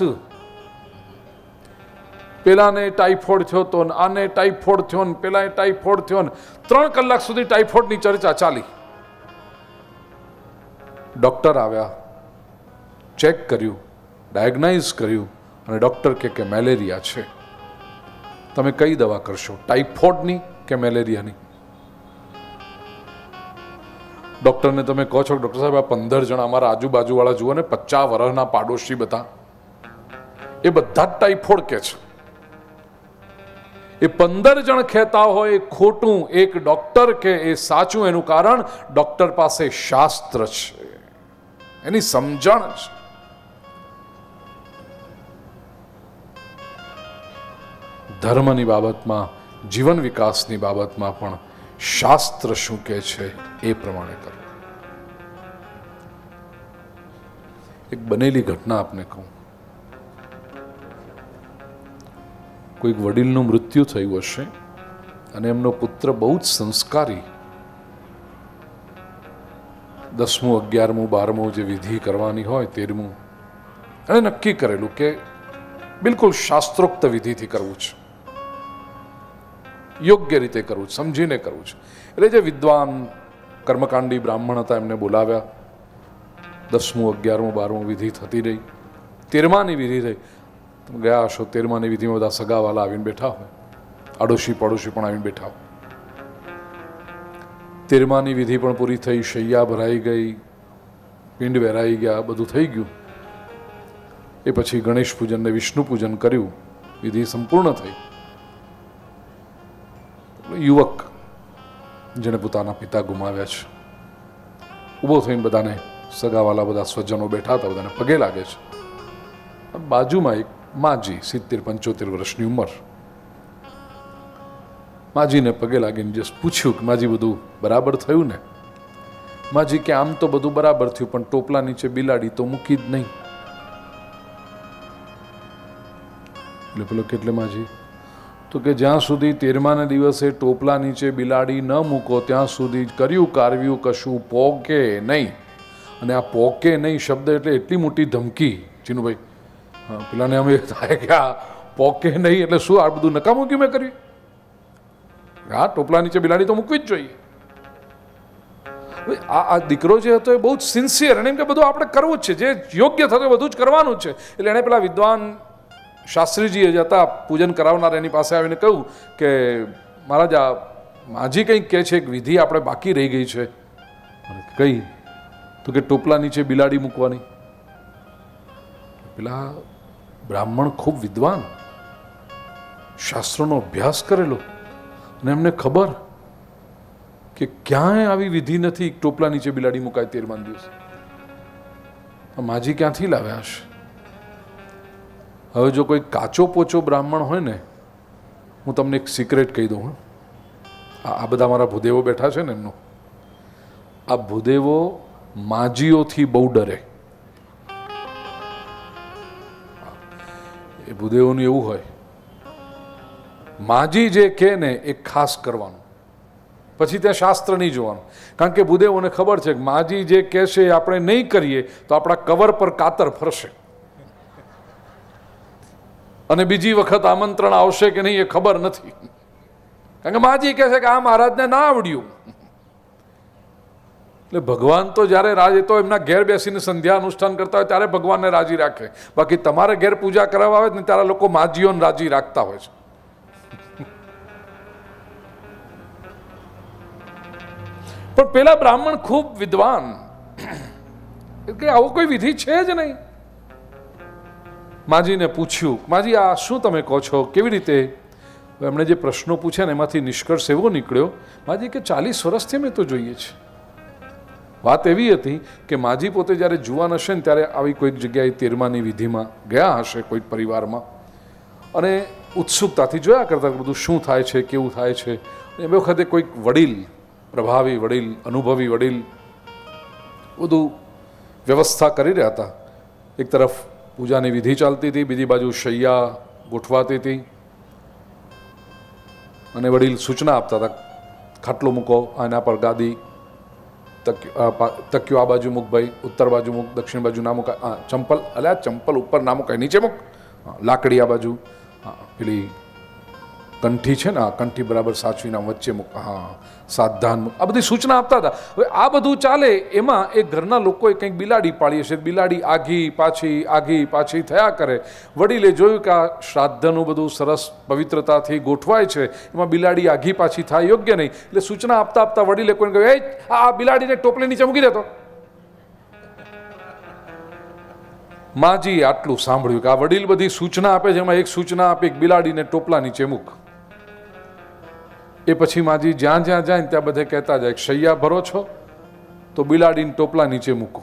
B: પેલાને ટાઇફોઇડ થયો તો, આને ટાઇફોઇડ થયો ને, પેલાને ટાઇફોઇડ થયો ને, 3 કલાક સુધી ટાઇફોઇડની ચર્ચા ચાલી. ડોક્ટર આવ્યા, ચેક કર્યું, ડાયગ્નાઇઝ કર્યું, અને ડોક્ટર કે મેલેરિયા છે. તમે કઈ દવા કરશો, ટાઇફોઇડની કે મેલેરિયાની? ડોક્ટરને તમે કહો છો, ડોક્ટર સાહેબ આ 15 જણ અમારા આજુબાજુવાળા જુઓ ને, 50 વર્ષના પાડોશી બધા, એ બધા જ ટાઇફોઇડ કે છે. એ 15 જણ કહેતા હોય એ ખોટું, એક ડોક્ટર કે એ સાચું. એનું કારણ ડોક્ટર પાસે શાસ્ત્ર છે, એની સમજણ છે. ધર્મની બાબતમાં, જીવન વિકાસની બાબતમાં પણ શાસ્ત્ર શું કહે છે એ પ્રમાણે કરો. એક બનેલી ઘટના આપને કહું. કોઈક વડીલનું મૃત્યુ થયું હશે અને એમનો પુત્ર બહુ જ સંસ્કારી, 10મું, 11મું, 12મું જે વિધિ કરવાની હોય, 13મું, અને નક્કી કરેલું કે બિલકુલ શાસ્ત્રોક્ત વિધિથી કરવું છે, યોગ્ય રીતે કરવું છે, સમજીને કરવું છે. એટલે જે વિદ્વાન કર્મકાંડી બ્રાહ્મણ હતા એમને બોલાવ્યા. 10મું, 11મું, 12મું વિધિ થતી રહી, 13માની વિધિ થઈ. તમે ગયા હશો, 13માની વિધિમાં બધા સગાવાલા આવીને બેઠા હોય, આડોશી પડોશી પણ આવીને બેઠા હોય. 13માની વિધિ પણ પૂરી થઈ, શૈયા ભરાઈ ગઈ, પિંડ વેરાઈ ગયા, બધું થઈ ગયું. એ પછી ગણેશ પૂજન ને વિષ્ણુ પૂજન કર્યું, વિધિ સંપૂર્ણ થઈ. યુવક જેને પોતાના પિતા ગુમાવ્યા છે, ઊભો થઈને બધાને, સગાવાલા બધા સ્વજનો બેઠા હતા, બધાને પગે લાગે છે. બાજુમાં એક માજી, 70-75 વર્ષની ઉંમર, માજીને પગે લાગીને જે પૂછ્યું કે માજી બધું બરાબર થયું ને? માજી કે આમ તો બધું બરાબર થયું, પણ ટોપલા નીચે બિલાડી તો મૂકી જ નહીં. એટલે પેલો કેટલે માજી? તો કે જ્યાં સુધી 13માના દિવસે ટોપલા નીચે બિલાડી ન મૂકો ત્યાં સુધી કર્યું કાર્યું કશું પોકે નહીં. અને આ પોકે નહીં શબ્દ એટલે એટલી મોટી ધમકી. ચીનુભાઈ, પેલાને અમે થાય કે આ પોકે નહીં એટલે શું, આ બધું નકામું ક્યું મેં કર્યું? હા, ટોપલા નીચે બિલાડી તો મૂકવી જ જોઈએ. આ દીકરો જે હતો એ બહુ જ સિન્સિયર, અને એમ કે બધું આપણે કરવું જ છે, જે યોગ્ય થતું બધું જ કરવાનું જ છે. એટલે એણે પેલા વિદ્વાન શાસ્ત્રીજી હતા પૂજન કરાવનાર, એની પાસે આવીને કહ્યું કે મહારાજ, આ માજી કંઈક કહે છે, એક વિધિ આપણે બાકી રહી ગઈ છે. કઈ? તો કે ટોપલા નીચે બિલાડી મૂકવાની. પેલા બ્રાહ્મણ ખૂબ વિદ્વાન, શાસ્ત્રોનો અભ્યાસ કરેલો, અને એમને ખબર કે ક્યાંય આવી વિધિ નથી ટોપલા નીચે બિલાડી મુકાય 13મા દિવસે. માજી ક્યાંથી લાવ્યા હશે? હવે જો કોઈ કાચો પોચો બ્રાહ્મણ હોય ને, હું તમને એક સિક્રેટ કહી દઉં, આ બધા મારા ભૂદેવો બેઠા છે ને એમનું, આ ભૂદેવો માજીઓથી બહુ ડરે. એ ભૂદેવોનું એવું હોય, માજી જે કહે ને એ ખાસ કરવાનું, પછી ત્યાં શાસ્ત્ર નહીં જોવાનું. કારણ કે ભૂદેવોને ખબર છે કે માજી જે કહેશે એ આપણે નહીં કરીએ તો આપણા કવર પર કાતર ફરશે, અને બીજી વખત આમંત્રણ આવશે કે નહીં એ ખબર નથી. કારણ કે માજી કહે છે કે આ મહારાજને ના આવડ્યું. એટલે ભગવાન તો જ્યારે રાજ, તો એમના ઘેર બેસીને સંધ્યા અનુષ્ઠાન કરતા હોય ત્યારે ભગવાનને રાજી રાખે. બાકી તમારે ઘેર પૂજા કરાવવા આવે ને ત્યારે લોકો માજીઓને રાજી રાખતા હોય છે. પણ પેલા બ્રાહ્મણ ખૂબ વિદ્વાન, કે આવો કોઈ વિધિ છે જ નહીં. માજીને પૂછ્યું, માજી આ શું તમે કહો છો, કેવી રીતે? એમણે જે પ્રશ્નો પૂછ્યા ને એમાંથી નિષ્કર્ષ એવો નીકળ્યો, માજી કે 40 વર્ષથી અમે તો જોઈએ છે. વાત એવી હતી કે માજી પોતે જ્યારે જુવાન હશે ને ત્યારે આવી કોઈક જગ્યાએ 13માની વિધિમાં ગયા હશે કોઈક પરિવારમાં, અને ઉત્સુકતાથી જોયા કરતા બધું શું થાય છે, કેવું થાય છે. એ વખતે કોઈક વડીલ, પ્રભાવી વડીલ, અનુભવી વડીલ બધું વ્યવસ્થા કરી રહ્યા હતા. એક તરફ પૂજાની વિધિ ચાલતી હતી, બીજી બાજુ શૈયા ગોઠવાતી હતી, અને વડીલ સૂચના આપતા હતા, ખાટલો મૂકો, આના પર ગાદી, તકિયો આ બાજુ મૂક ભાઈ, ઉત્તર બાજુ મૂક, દક્ષિણ બાજુ ના મૂક, ચંપલ, અલ્યા ચંપલ ઉપર ના મૂકાય, નીચે મૂક, લાકડી આ બાજુ, પેલી કંઠી છે ને આ કંઠી બરાબર સાચવીને વચ્ચે મૂક, સાવધાન મૂક, આ બધી સૂચના આપતા હતા. હવે આ બધું ચાલે એમાં એ ઘરના લોકોએ કંઈક બિલાડી પાળી હશે, બિલાડી આઘી પાછી થયા કરે. વડીલે જોયું કે આ શ્રાદ્ધનું બધું સરસ પવિત્રતાથી ગોઠવાય છે, એમાં બિલાડી આઘી પાછી થાય યોગ્ય નહીં. એટલે સૂચના આપતા આપતા વડીલે કોઈને કહ્યું, એ આ બિલાડીને ટોપલી નીચે મૂકી દેતો. માજી આટલું સાંભળ્યું કે આ વડીલ બધી સૂચના આપે છે, એમાં એક સૂચના આપી કે બિલાડીને ટોપલા નીચે મૂક. એ પછી માજી જ્યાં જ્યાં જાય ને ત્યાં બધે કહેતા જાય, શૈયા ભરો છો તો બિલાડીને ટોપલા નીચે મૂકો.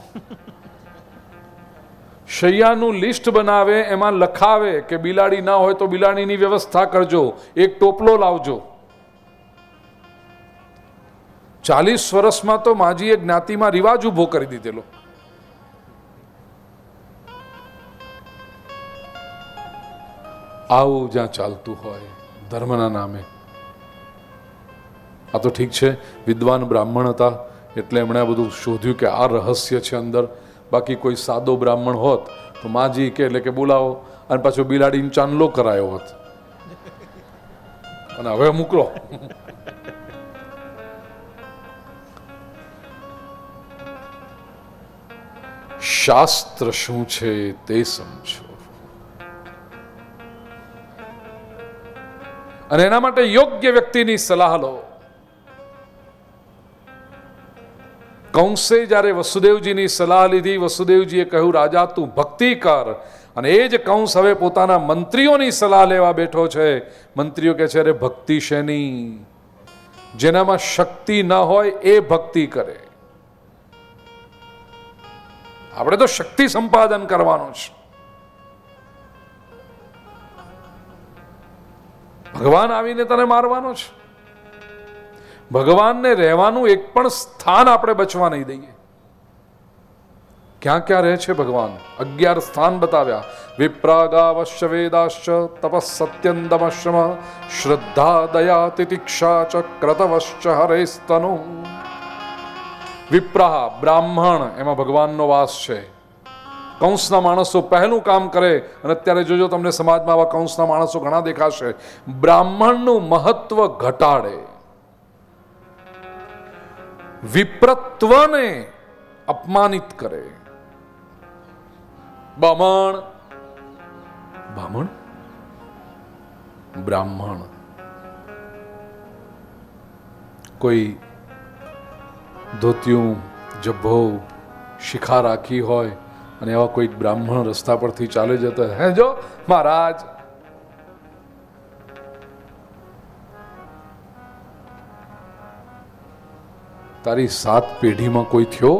B: શૈયાનું લિસ્ટ બનાવે, એમાં લખાવે કે બિલાડી ના હોય તો બિલાડીની વ્યવસ્થા કરજો, એક ટોપલો લાવજો. 40 વર્ષમાં તો માજીએ જ્ઞાતિમાં રિવાજ ઉભો કરી દીધેલો. આવું જ્યાં ચાલતું હોય ધર્મના નામે. આ તો ઠીક છે, વિદ્વાન બ્રાહ્મણ હતા એટલે એમણે આ બધું શોધ્યું કે આ રહસ્ય છે અંદર. બાકી કોઈ સાદો બ્રાહ્મણ હોત તો માજી કે એટલે કે બોલાવો, અને પાછો બિલાડીને ચાંદલો કરાયો હોત, અને હવે મોકલો. શાસ્ત્ર શું છે તે સમજો, અને એના માટે યોગ્ય વ્યક્તિની સલાહ લો. કંસે જ્યારે વસુદેવજીની સલાહ લીધી, વસુદેવજીએ કહ્યું રાજા તું ભક્તિ કર, અને એ જ કંસ હવે પોતાના મંત્રીઓની સલાહ લેવા બેઠો છે. મંત્રીઓ કહે છે અરે ભક્તિ શેની, જેનામાં શક્તિ ન હોય એ ભક્તિ કરે. આપણે તો શક્તિ સંપાદન કરવાનું છે. ભગવાન આવીને તને મારવાનો છે. ભગવાનને રહેવાનું એક પણ સ્થાન આપણે બચવા નહીં દઈએ. ક્યાં ક્યાં રહે છે ભગવાન? 11 સ્થાન બતાવ્યા. વિપ્રાગાવશ્ય વેદાશ્ચ તપસ સત્યંદમશ્રમ શ્રદ્ધા દયા તિતિક્ષા ચ ક્રતવશ્ચ હરેસ્તનુ. વિપ્રાહ બ્રાહ્મણ, એમાં ભગવાનનો વાસ છે. કંસના માણસો પહેલું કામ કરે, અને અત્યારે જોજો તમને સમાજમાં આવા કંસના માણસો ઘણા દેખાશે. બ્રાહ્મણનું મહત્વ ઘટાડે, વિપ્રત્વને અપમાનિત કરે. બામણ બ્રાહ્મણ, કોઈ ધોતિયું જબ્ભો શિખા રાખી હોય અને એવા કોઈક બ્રાહ્મણ રસ્તા પરથી ચાલે જતા, હે જો મહારાજ, તારી 7 પેઢીમાં કોઈ થયો?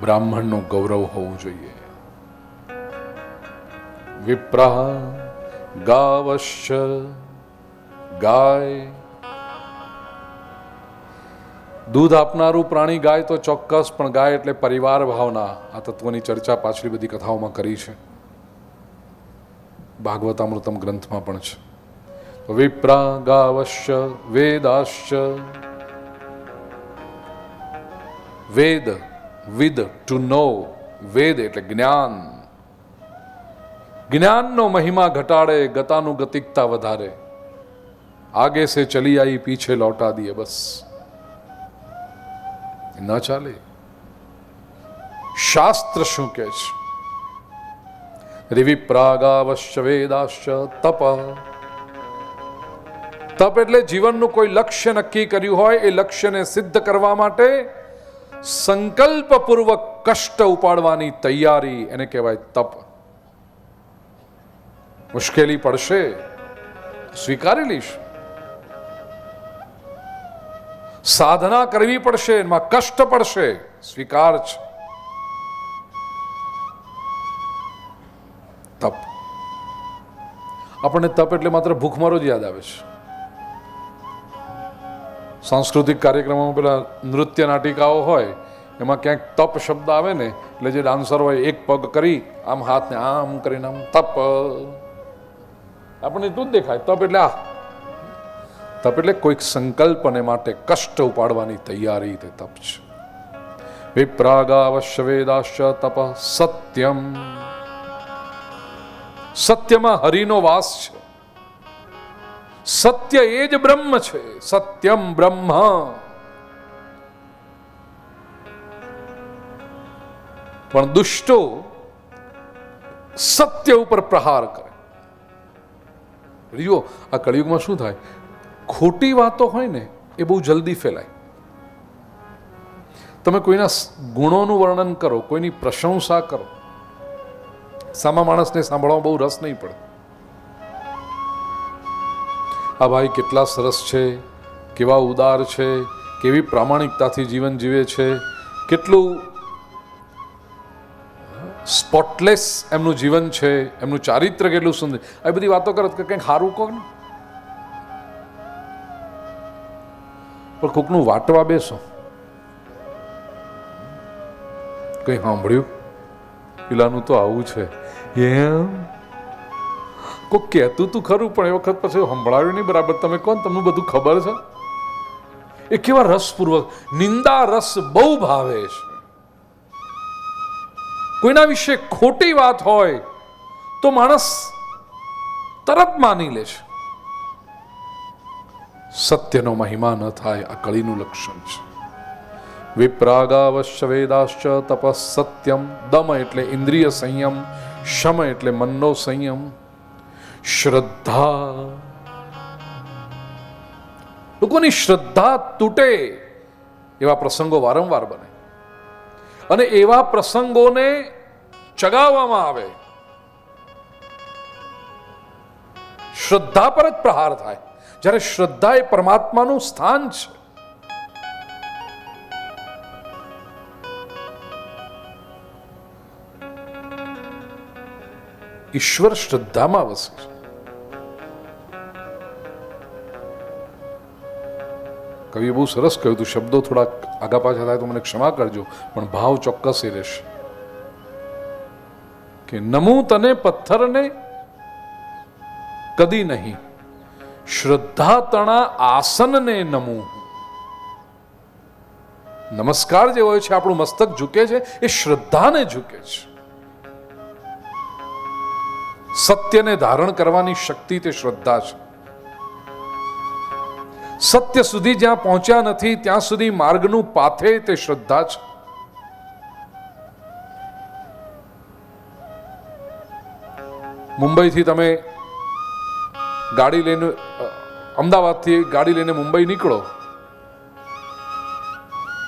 B: બ્રાહ્મણનું ગૌરવ હોવું જોઈએ. વિપ્રા ગાવશ્ચ, ગાય. દૂધ આપનારું પ્રાણી ગાય તો ચોક્કસ, પણ ગાય એટલે પરિવાર ભાવના. આ તત્વની ચર્ચા પાછલી બધી કથાઓમાં કરી છે, ભાગવતામૃતમ ગ્રંથમાં પણ છે. વિપ્રા ગાવશ્ચ વેદાશ્ચ. વેદ, વિદ, ટુ નો. વેદ એટલે જ્ઞાન. જ્ઞાનનો મહિમા ઘટાડે, ગતાનુગતિકતા વધારે. આગે સે ચલી આઈ, પીછે લौटा दिए, બસ ન ચાલે. શાસ્ત્ર શું કહે છે? રિવિપ્રાગાવશ્ચ વેદાશ્ચ તપ. તપ એટલે જીવનનું કોઈ લક્ષ્ય નક્કી કર્યું હોય, એ લક્ષ્યને સિદ્ધ કરવા માટે સંકલ્પપૂર્વક કષ્ટ ઉપાડવાની તૈયારી, એને કહેવાય તપ. મુશ્કેલી પડશે, સ્વીકારી લઈશ. સાધના કરવી પડશે, એમાં કષ્ટ પડશે, સ્વીકાર છે. તપ. આપણને તપ એટલે માત્ર ભૂખમરો જ યાદ આવે છે. સાંસ્કૃતિક કાર્યક્રમોમાં પેલા નૃત્ય નાટિકાઓ હોય, એમાં ક્યાંક તપ શબ્દ આવે ને, એટલે જે ડાન્સર હોય એક પગ કરી આમ હાથને આમ કરીને આમ તપ. આપણને એટલું જ દેખાય. તપ એટલે આ. તપ એટલે કોઈક સંકલ્પને માટે કષ્ટ ઉપાડવાની તૈયારી, તે તપ છે. વિપ્રાગાવશ્ય વેદાશ્ચ તપ સત્યમ. સત્યમાં હરિનો વાસ છે. સત્ય એ જ બ્રહ્મ છે. સત્યમ બ્રહ્મ. પણ દુષ્ટો સત્ય ઉપર પ્રહાર કરે. જુઓ, આ કળિયુગમાં શું થાય? ખોટી વાતો હોય ને એ બહુ જલ્દી ફેલાય. તમે કોઈના ગુણોનું વર્ણન કરો, કોઈની પ્રશંસા કરો, સામા માણસને સાંભળવામાં બહુ રસ નહીં પડે. આ ભાઈ કેટલા સરસ છે, કેવા ઉદાર છે, કેવી પ્રામાણિકતાથી જીવન જીવે છે, કેટલું સ્પોટલેસ એમનું જીવન છે, એમનું ચારિત્ર કેટલું સુંદર. આ બધી વાતો કરો કે કંઈક સારું કહો ને. પણ કોકનું વાટવા બેસો, કઈ સાંભળ્યું પેલાનું તો આવું છે એમ કોઈ કહેતું તું ખરું, પણ એ વખત પછી સંભળાવ્યું નહીં બરાબર. તમે કોણ, તમને બધું ખબર છે. એ કેવા રસપૂર્વક. નિંદા રસ બહુ ભાવે છે. કોઈના વિશે ખોટી વાત હોય તો માણસ તરત માની લે છે. સત્યનો મહિમા ન થાય, આ કળીનું લક્ષણ છે. વિપ્રાગાવશ્ય વેદાશ્ચ તપ સત્યમ. દમ એટલે ઇન્દ્રિય સંયમ, શમ એટલે મનનો સંયમ, શ્રદ્ધા. લોકોની શ્રદ્ધા તૂટે એવા પ્રસંગો વારંવાર બને, અને એવા પ્રસંગોને ચગાવવામાં આવે. શ્રદ્ધા પર જ પ્રહાર થાય, જ્યારે શ્રદ્ધા એ પરમાત્માનું સ્થાન છે. ઈશ્વર શ્રદ્ધામાં વસે છે. કવિએ બહુ સરસ કહ્યું હતું. શબ્દો થોડા આગા પાછા થાય તો મને ક્ષમા કરજો, પણ ભાવ ચોક્કસ એ રહેશે કે નમું તને પથ્થરને કદી નહીં, શ્રદ્ધા તણા આસનને નમું. નમસ્કાર જે હોય છે, આપણું મસ્તક ઝૂકે છે, એ શ્રદ્ધાને ઝૂકે છે. સત્યને ધારણ કરવાની શક્તિ તે શ્રદ્ધા છે. સત્ય સુધી જ્યાં પહોંચ્યા નથી ત્યાં સુધી માર્ગનું પાથે તે શ્રદ્ધા છે. મુંબઈથી તમે ગાડી લઈને, અમદાવાદથી ગાડી લઈને મુંબઈ નીકળો,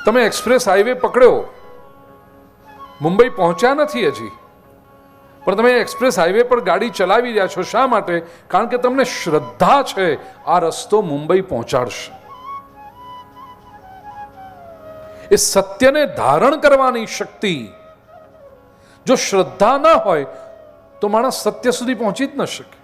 B: તમે એક્સપ્રેસ હાઈવે પકડ્યો, મુંબઈ પહોંચ્યા નથી હજી, પણ તમે એક્સપ્રેસ હાઈવે પર ગાડી ચલાવી રહ્યા છો. શા માટે? કારણ કે તમને શ્રદ્ધા છે આ રસ્તો મુંબઈ પહોંચાડશે. એ સત્યને ધારણ કરવાની શક્તિ જો શ્રદ્ધા ના હોય તો માણસ સત્ય સુધી પહોંચી જ ન શકે.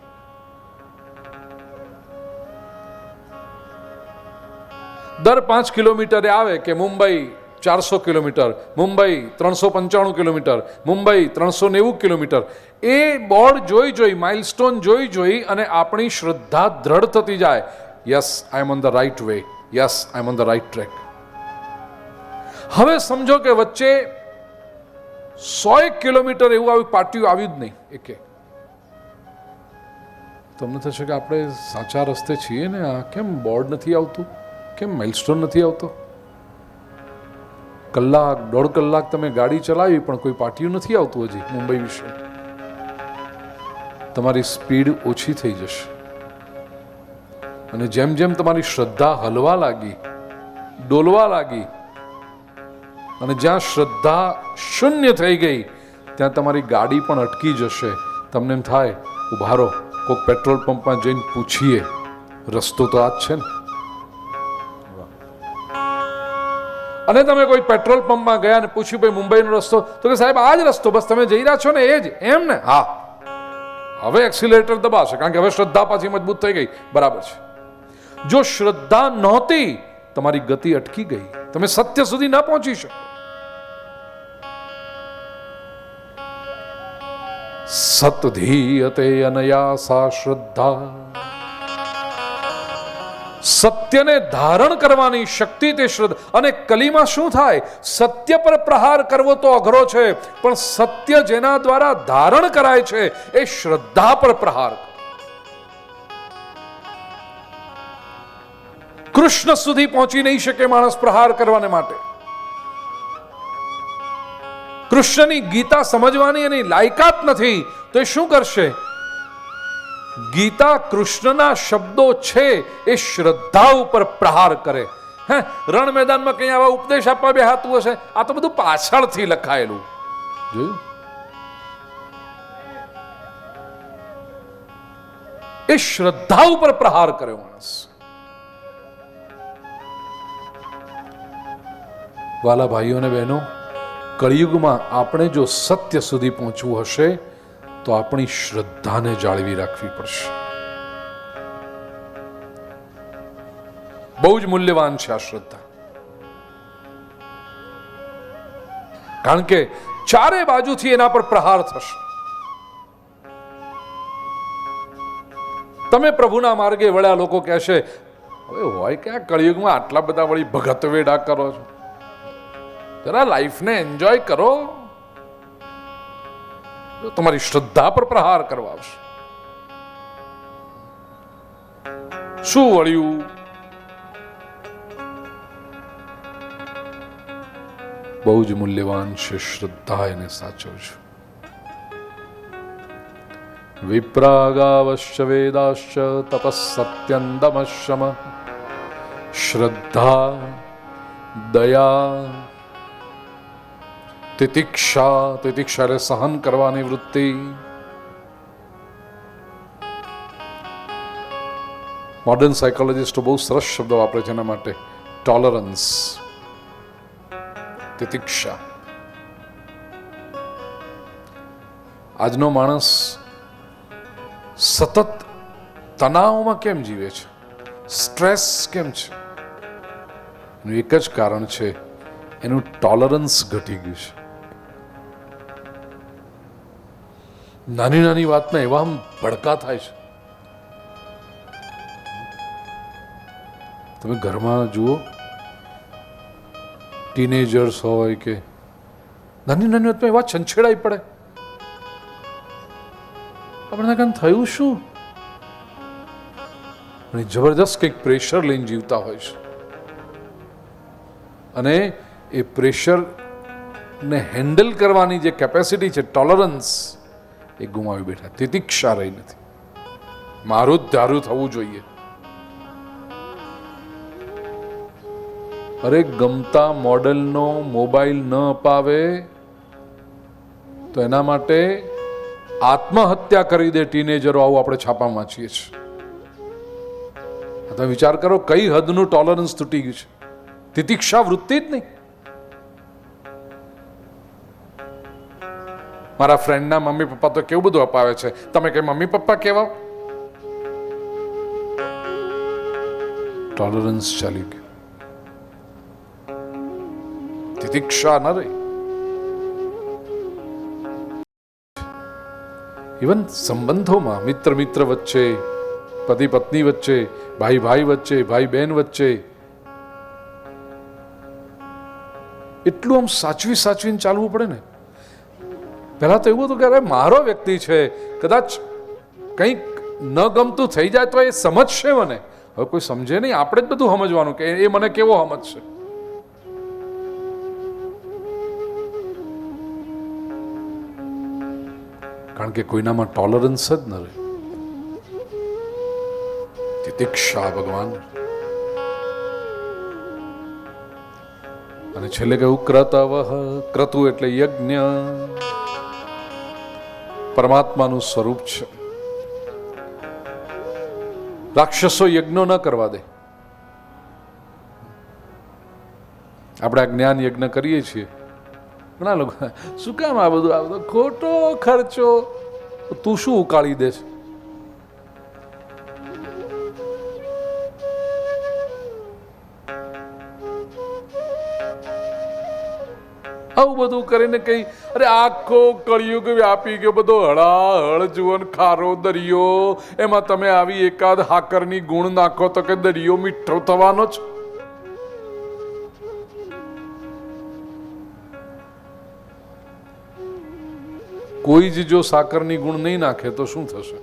B: દર 5 કિલોમીટરે આવે કે Mumbai 400 kilometer, Mumbai 395 kilometer, Mumbai 390 kilometer. એ બોર્ડ જોઈ માઇલસ્ટોન જોઈ અને આપણી શ્રદ્ધા દ્રઢ થતી જાય. Yes, I am on the right way, yes, I am on the right track. હવે સમજો કે વચ્ચે 100 કિલોમીટર એવું આવી પાટિયું આવ્યું જ નહીં એકે. તમને થશે કે આપણે સાચા રસ્તે છીએ ને, આ કેમ બોર્ડ નથી આવતું, કેમ માઇલસ્ટોન નથી આવતો. કલાક 1.5 કલાક તમે ગાડી ચલાવી પણ કોઈ પાટિયું નથી આવતું હજી મુંબઈ વિશે. તમારી સ્પીડ ઓછી થઈ જશે. અને જેમ જેમ તમારી શ્રદ્ધા હલવા લાગી, ડોલવા લાગી, અને જ્યાં શ્રદ્ધા શૂન્ય થઈ ગઈ ત્યાં તમારી ગાડી પણ અટકી જશે. તમને એમ થાય ઉભા રહો, કોઈક પેટ્રોલ પંપમાં જઈને પૂછીએ, રસ્તો તો આ જ છે ને. અને તમે કોઈ પેટ્રોલ પંપમાં ગયા અને પૂછ્યું ભાઈ મુંબઈનો રસ્તો, તો કે સાહેબ આ જ રસ્તો, બસ તમે જઈ રહ્યા છો ને એ જ, એમ ને? હા, હવે એક્સિલેટર દબાશે કારણ કે હવે શ્રદ્ધા પાછી મજબૂત થઈ ગઈ. બરાબર છે. જો શ્રદ્ધા નહોતી, તમારી ગતિ અટકી ગઈ, તમે સત્ય સુધી ન પહોંચી શકો. સતધીયતે અનયા સા શ્રદ્ધા. સત્યને ધારણ કરવાની શક્તિ તે શ્રદ્ધા. અને કલીમાં શું થાય? સત્ય પર પ્રહાર કરવો તો અઘરો છે, પણ સત્ય જેના દ્વારા ધારણ કરાય છે એ શ્રદ્ધા પર પ્રહાર. કૃષ્ણ સુધી પહોંચી નહીં શકે માણસ પ્રહાર કરવાને માટે. કૃષ્ણની ગીતા સમજવાની એની લાયકાત નથી તો એ શું કરશે? ગીતા કૃષ્ણના શબ્દો છે એ શ્રદ્ધા ઉપર પ્રહાર કરે. હે, રણ મેદાનમાં કઈ આવા ઉપદેશ આપવા બેહાતું હશે? આ તો બધું પાછળથી લખાયેલું. જોયું? એ શ્રદ્ધા ઉપર પ્રહાર કર્યો માણસ. વાલા ભાઈઓ અને બહેનો, કળિયુગમાં આપણે જો સત્ય સુધી પહોંચવું હશે તો આપણી શ્રદ્ધાને જાળવી રાખવી પડશે. બહુ જ મૂલ્યવાન છે આ શ્રદ્ધા. કારણ કે ચારે બાજુથી એના પર પ્રહાર થશે. તમે પ્રભુના માર્ગે વળ્યા લોકો કહેશે, હવે હોય કે આ કળિયુગમાં આટલા બધા વળી ભગત વેડા કરો છો, જરા લાઈફને એન્જોય કરો. તમારી શ્રદ્ધા પર પ્રહાર કરવા આવશે. શું વળ્યું? બહુ જ મૂલ્યવાન છે શ્રદ્ધા, એને સાચવજો. વિપ્રાગાવશ્ચ વેદાશ્ચ તપસ્સત્યંદમશમ શ્રદ્ધા દયા તિતિક્ષા. તિતિક્ષા એટલે સહન કરવાની વૃત્તિ. મોડર્ન સાયકોલોજીસ્ટો બહુ સરસ શબ્દ વાપરે છે એના માટે. ટોલરન્સ, તિતિક્ષા. આજનો માણસ સતત તણાવમાં કેમ જીવે છે? સ્ટ્રેસ કેમ છે? એનું એક જ કારણ છે, એનું ટોલરન્સ ઘટી ગયું છે. નાની નાની વાતમાં એવા ભડકા થાય છે. તમે ઘરમાં જુઓ, ટીનેજર્સ હોય કે નાની નાની વાતમાં એવા છંછેડાઈ પડે. આપણને કાંઈ થયું શું? અને જબરદસ્ત કંઈક પ્રેશર લઈને જીવતા હોય છે. અને એ પ્રેશરને હેન્ડલ કરવાની જે કેપેસિટી છે, ટોલરન્સ, એ ગુમાવી બેઠા. તિતિક્ષા રહી નથી. મારું જ ધારું થવું જોઈએ. અરે ગમતા મોડેલનો મોબાઈલ ન અપાવે તો એના માટે આત્મહત્યા કરી દે ટીનેજરો. આવું આપણે છાપામાં વાંચીએ છીએ. તમે વિચાર કરો કઈ હદનું ટોલરન્સ તૂટી ગયું છે. તિતિક્ષા વૃત્તિ જ નહીં. મારા ફ્રેન્ડના મમ્મી પપ્પા તો કેવું બધું અપાવે છે, તમે કઈ મમ્મી પપ્પા કહેવાઓ? ટોલરન્સ ચાલી ગયું, તિતિક્ષા ન રહી. ઇવન સંબંધોમાં મિત્ર મિત્ર વચ્ચે, પતિ પત્ની વચ્ચે, ભાઈ ભાઈ વચ્ચે, ભાઈ બહેન વચ્ચે એટલું આમ સાચવી સાચવીને ચાલવું પડે ને. પહેલા તો એવું હતું કે અરે મારો વ્યક્તિ છે, કદાચ કંઈક ન ગમતું થઈ જાય તો એ સમજશે મને. હવે કોઈ સમજે નહીં, આપણે જ બધું સમજવાનું કે એ મને કેવો સમજશે. કારણ કે કોઈનામાં ટોલરન્સ જ ન રહે. તિતિક્ષા ભગવાન. અને છેલ્લે કહ્યું ક્રતવ. ક્રતુ એટલે યજ્ઞ, પરમાત્માનું સ્વરૂપ છે. રાક્ષસો યજ્ઞો ન કરવા દે. આપણે આ જ્ઞાન યજ્ઞ કરીએ છીએ. ઘણા લોકો શું કામ આ બધું ખોટો ખર્ચો, તું શું ઉકાળી દે છે? આવું બધું કરીને કઈ અરે આખો કળિયુગ વ્યાપી ગયો, બધો હળાહળ જુઓ ને ખારો દરિયો, એમાં તમે આવી એકાદ હાકરની ગુણ નાખો તો કે દરિયો મીઠો થવાનો છે. કોઈ જ જો સાકરની ગુણ નહીં નાખે તો શું થશે?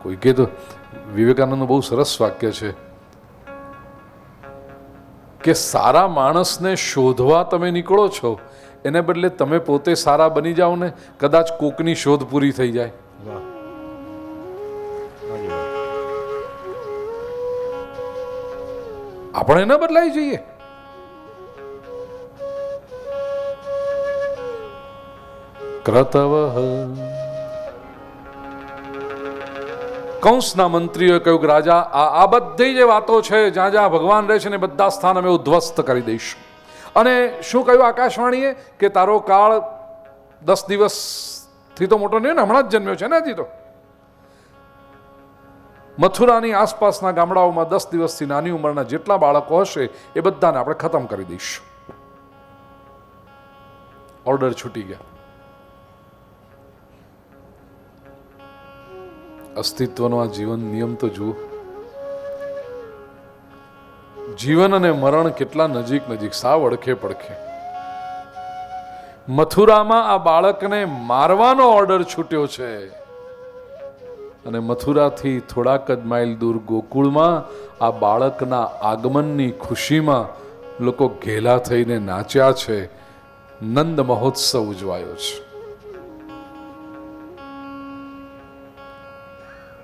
B: કોઈ કે તો વિવેકાનંદનું બહુ સરસ વાક્ય છે કે સારા માણસને શોધવા તમે નીકળો છો, એને બદલે તમે પોતે સારા બની જાઓ ને, કદાચ કોકની શોધ પૂરી થઈ જાય. આપણે ન બદલાઈ જઈએ. ક્રતવ. કંસના મંત્રીઓએ કહ્યું કે રાજા, આ બધી જે વાતો છે, જ્યાં જ્યાં ભગવાન રહે છે ને બધા સ્થાન અમે ઉદ્ધ્વસ્ત કરી દઈશું. અને શું કહ્યું આકાશવાણીએ કે તારો કાળ 10 દિવસથી તો મોટો નહીં ને, હમણાં જ જન્મ્યો છે ને હજી તો. મથુરાની આસપાસના ગામડાઓમાં 10 દિવસથી નાની ઉંમરના જેટલા બાળકો હશે એ બધાને આપણે ખતમ કરી દઈશું. ઓર્ડર છૂટી ગયા. અસ્તિત્વનો આ જીવન નિયમ તો જુઓ. જીવન અને મરણ કેટલા નજીક નજીક, સાવ અડખે પડખે. મથુરામાં આ બાળકને મારવાનો ઓર્ડર છૂટ્યો છે અને મથુરાથી થોડાક જ માઇલ દૂર ગોકુળમાં આ બાળકના આગમનની ખુશીમાં લોકો ઘેલા થઈને નાચ્યા છે. નંદ મહોત્સવ ઉજવાયો છે.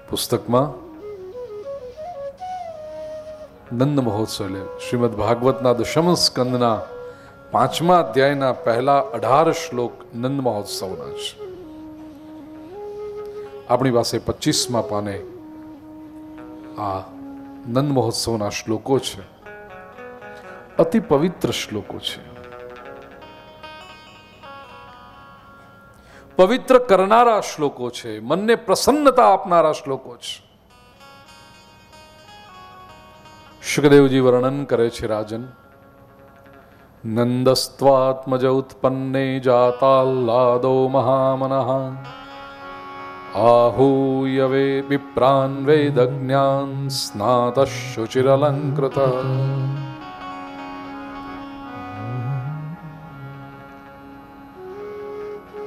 B: પુસ્તકમાં નંદ મહોત્સવ એટલે શ્રીમદ ભાગવતના 10મ સ્કંદના 5મા અધ્યાયના પહેલા 18 શ્લોક નંદ મહોત્સવના છે. આપણી પાસે 25મા પાને આ નંદ મહોત્સવના શ્લોકો છે. અતિ પવિત્ર શ્લોકો છે. પવિત્ર કરનારા શ્લોકો છે, મનને પ્રસન્નતા આપનારા શ્લોકો છે. સુખદેવજી વર્ણન કરે છે રાજન, નંદસ્ત્વાત્મજ ઉત્પન્ને જાતાલ્લાદો મહામનઃ आहूय वे विप्रान् वेदज्ञान् स्नातः शुचिरलङ्कृत.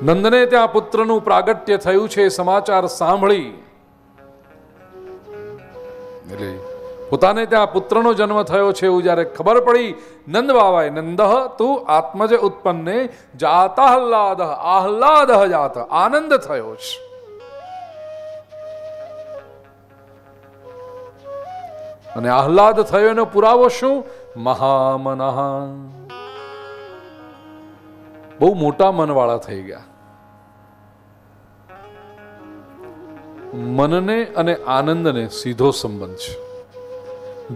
B: નંદને ત્યાં પુત્રનું પ્રાગટ્ય થયું છે સમાચાર સાંભળી, એટલે પોતાને ત્યાં પુત્રનો જન્મ થયો છે એવું જ્યારે ખબર પડી, નંદ બાવાએ નંદઃ તું આત્મજ ઉત્પન્ને જાતાહ્લાદ આહ્લાદ જાત, આનંદ થયો છે. અને આહ્લાદ થયો એનો પુરાવો શું? મહામનઃ, બહુ મોટા મનવાળા થઈ ગયા. મનને અને આનંદને સીધો સંબંધ છે.